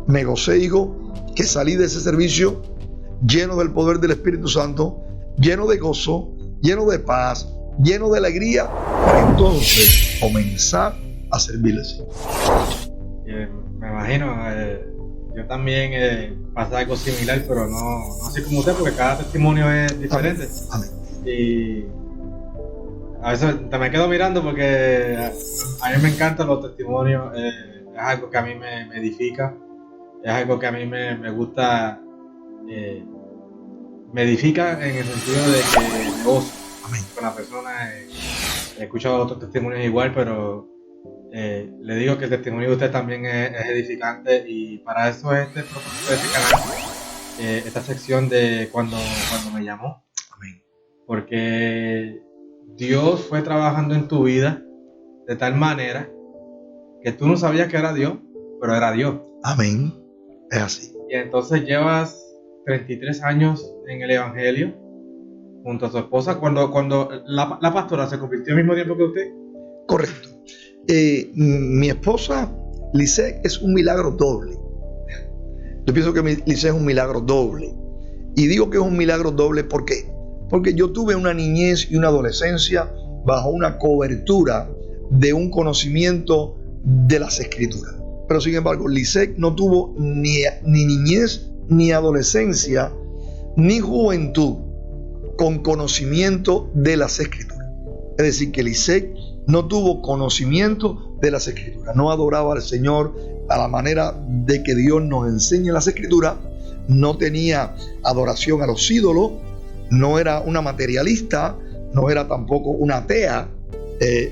Me gocé, hijo, que salí de ese servicio lleno del poder del Espíritu Santo, lleno de gozo, lleno de paz, lleno de alegría, para entonces comenzar a servirle. Me imagino, yo también pasé algo similar, pero no así como usted, porque cada testimonio es diferente. Amén. Y a veces te me quedo mirando porque a mí me encantan los testimonios, es algo que a mí me edifica, es algo que a mí me gusta, me edifica en el sentido de que me gozo con la persona. He escuchado otros testimonios igual, pero le digo que el testimonio de usted también es edificante, y para eso es este propósito de este canal, esta sección de cuando me llamó. Amén. Porque Dios fue trabajando en tu vida de tal manera que tú no sabías que era Dios, pero era Dios. Amén. Es así. Y entonces llevas 33 años en el Evangelio junto a su esposa, cuando la pastora se convirtió al mismo tiempo que usted. Correcto. Mi esposa, Lisette, es un milagro doble. Yo pienso que Lisette es un milagro doble. Y digo que es un milagro doble porque yo tuve una niñez y una adolescencia bajo una cobertura de un conocimiento de las Escrituras. Pero sin embargo, Lisette no tuvo ni niñez, ni adolescencia, ni juventud con conocimiento de las Escrituras. Es decir, que Lisette no tuvo conocimiento de las Escrituras, no adoraba al Señor a la manera de que Dios nos enseña las Escrituras, no tenía adoración a los ídolos, no era una materialista, no era tampoco una atea,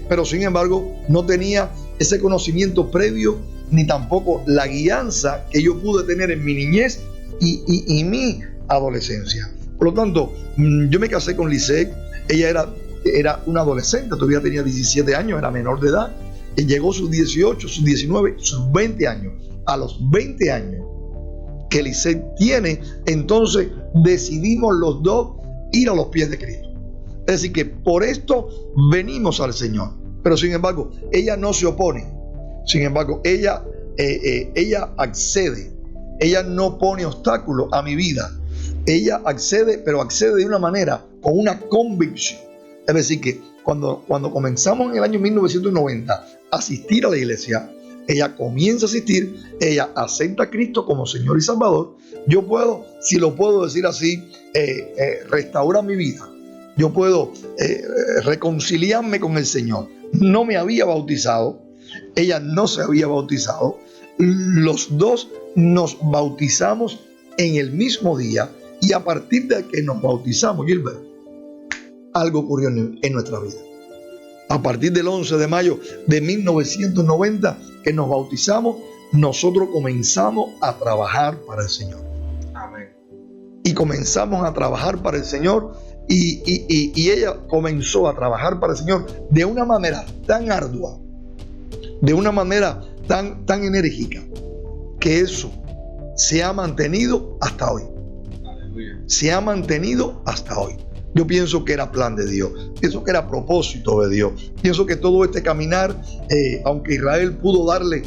pero sin embargo no tenía ese conocimiento previo, ni tampoco la guianza que yo pude tener en mi niñez y mi adolescencia. Por lo tanto, yo me casé con Lisette. Ella era una adolescente, todavía tenía 17 años, era menor de edad, y llegó sus 18, sus 19, sus 20 años. A los 20 años que Lisette tiene, entonces decidimos los dos ir a los pies de Cristo. Es decir, que por esto venimos al Señor. Pero sin embargo, ella no se opone. Sin embargo, ella accede. Ella no pone obstáculos a mi vida. Ella accede, pero accede de una manera, con una convicción. Es decir, que cuando comenzamos en el año 1990 a asistir a la iglesia, ella comienza a asistir, ella acepta a Cristo como Señor y Salvador. Yo puedo, si lo puedo decir así, restaurar mi vida. Yo puedo reconciliarme con el Señor. No me había bautizado, ella no se había bautizado. Los dos nos bautizamos en el mismo día, y a partir de que nos bautizamos, Gilbert, algo ocurrió en nuestra vida. A partir del 11 de mayo de 1990 que nos bautizamos, nosotros comenzamos a trabajar para el Señor. Amén. Y comenzamos a trabajar para el Señor, y ella comenzó a trabajar para el Señor de una manera tan ardua, de una manera tan enérgica, que eso se ha mantenido hasta hoy. Aleluya. Se ha mantenido hasta hoy. Yo pienso que era plan de Dios, pienso que era propósito de Dios, pienso que todo este caminar, aunque Israel pudo darle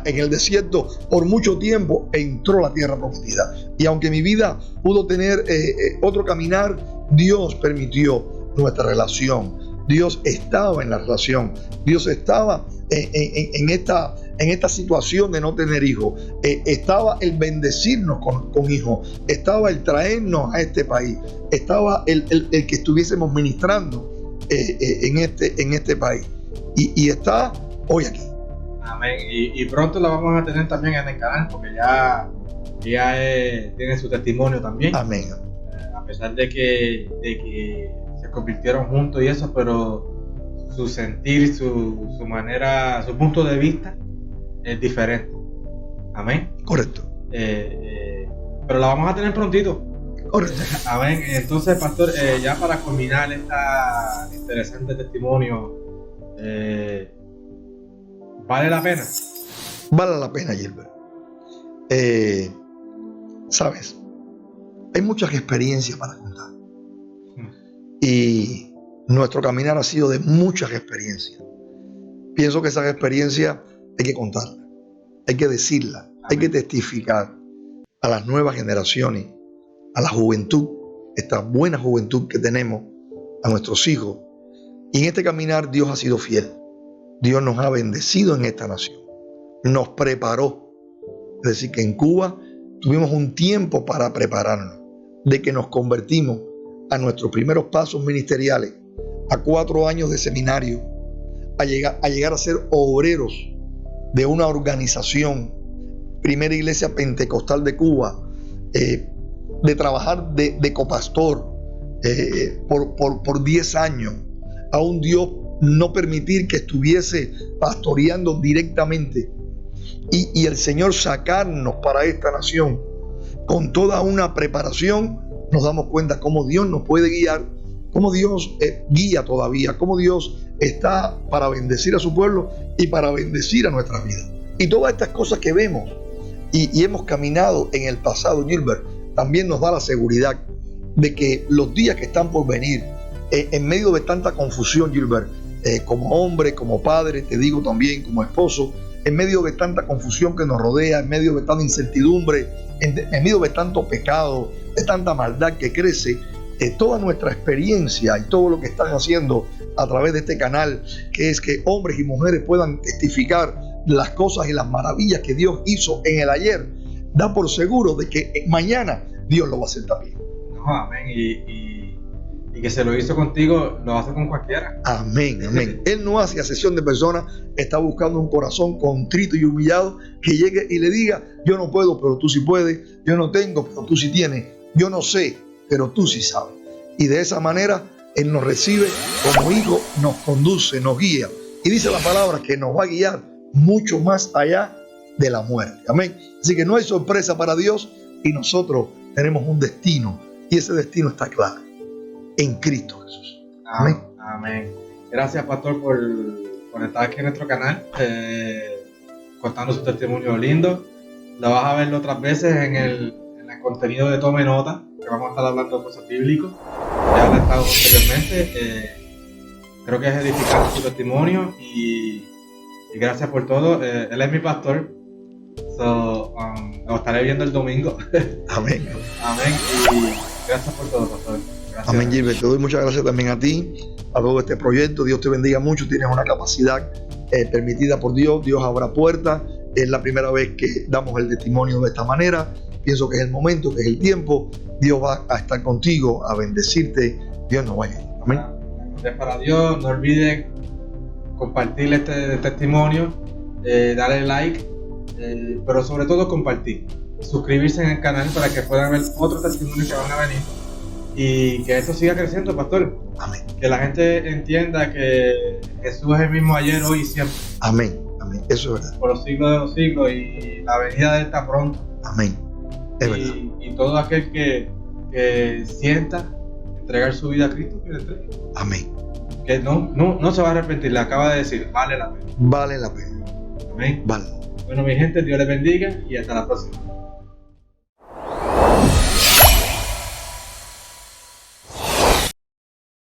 en el desierto por mucho tiempo, entró a la tierra prometida, y aunque mi vida pudo tener otro caminar, Dios permitió nuestra relación. Dios estaba en la relación, Dios estaba en esta situación de no tener hijos, estaba el bendecirnos con hijos, estaba el traernos a este país, estaba el que estuviésemos ministrando en este país, y está hoy aquí. Amén. Y pronto la vamos a tener también en el canal, porque ya tiene su testimonio también. Amén. A pesar de que se convirtieron juntos y eso, pero su sentir, su manera, su punto de vista es diferente. Amén. Correcto. Pero la vamos a tener prontito. Correcto. Amén. Entonces, pastor, ya para culminar este interesante testimonio, ¿vale la pena? Vale la pena, Gilbert. Sabes, hay muchas experiencias para contar. Y nuestro caminar ha sido de muchas experiencias. Pienso que esas experiencias hay que contarlas. hay que decirla, hay que testificar a las nuevas generaciones, a la juventud, esta buena juventud que tenemos, a nuestros hijos. Y en este caminar Dios ha sido fiel. Dios nos ha bendecido en esta nación. Nos preparó. Es decir, que en Cuba tuvimos un tiempo para prepararnos. De que nos convertimos a nuestros primeros pasos ministeriales, a 4 años de seminario, a llegar a ser obreros de una organización, Primera Iglesia Pentecostal de Cuba, de trabajar de copastor por 10 años, a un Dios no permitir que estuviese pastoreando directamente, y el Señor sacarnos para esta nación con toda una preparación. Nos damos cuenta cómo Dios nos puede guiar, cómo Dios guía todavía, cómo Dios está para bendecir a su pueblo y para bendecir a nuestras vidas. Y todas estas cosas que vemos y hemos caminado en el pasado, Gilbert, también nos da la seguridad de que los días que están por venir, en medio de tanta confusión, Gilbert, como hombre, como padre, te digo también como esposo, en medio de tanta confusión que nos rodea, en medio de tanta incertidumbre, en medio de tanto pecado, de tanta maldad que crece, toda nuestra experiencia y todo lo que están haciendo a través de este canal, que es que hombres y mujeres puedan testificar las cosas y las maravillas que Dios hizo en el ayer, da por seguro de que mañana Dios lo va a hacer también. No, amén. Y que se lo hizo contigo, lo hace con cualquiera. Amén, amén. Él no hace acepción de personas, está buscando un corazón contrito y humillado que llegue y le diga: yo no puedo, pero tú sí puedes; yo no tengo, pero tú sí tienes; yo no sé, pero tú sí sabes. Y de esa manera Él nos recibe como hijo, nos conduce, nos guía. Y dice la palabra que nos va a guiar mucho más allá de la muerte. Amén. Así que no hay sorpresa para Dios, y nosotros tenemos un destino, y ese destino está claro: en Cristo Jesús. Amén. Amén. Gracias, pastor, por estar aquí en nuestro canal, contando su testimonio lindo. Lo vas a ver otras veces en el contenido de Tome Nota, que vamos a estar hablando de cosas bíblicas. Ya lo he estado posteriormente. Creo que es edificante su testimonio, y gracias por todo. Él es mi pastor. Lo estaré viendo el domingo. Amén. Amén. Y gracias por todo, pastor. Gracias. Amén, Gilbert. Te doy muchas gracias también a ti, a todo este proyecto. Dios te bendiga mucho. Tienes una capacidad permitida por Dios. Dios abra puertas. Es la primera vez que damos el testimonio de esta manera. Pienso que es el momento, que es el tiempo. Dios va a estar contigo, a bendecirte. Dios nos va a ayudar. Amén. Es para Dios. No olviden compartir este testimonio, darle like, pero sobre todo compartir. Suscribirse en el canal para que puedan ver otros testimonios que van a venir, y que esto siga creciendo, pastor. Amén. Que la gente entienda que Jesús es el mismo ayer, hoy y siempre. Amén. Amén. Eso es verdad. Por los siglos de los siglos, y la venida de él está pronto. Amén. Es verdad. Y todo aquel que sienta entregar su vida a Cristo, que le entregue. Amén. Que no se va a arrepentir. Le acaba de decir: vale la pena. Vale la pena. Amén. Vale. Bueno, mi gente, Dios les bendiga y hasta la próxima.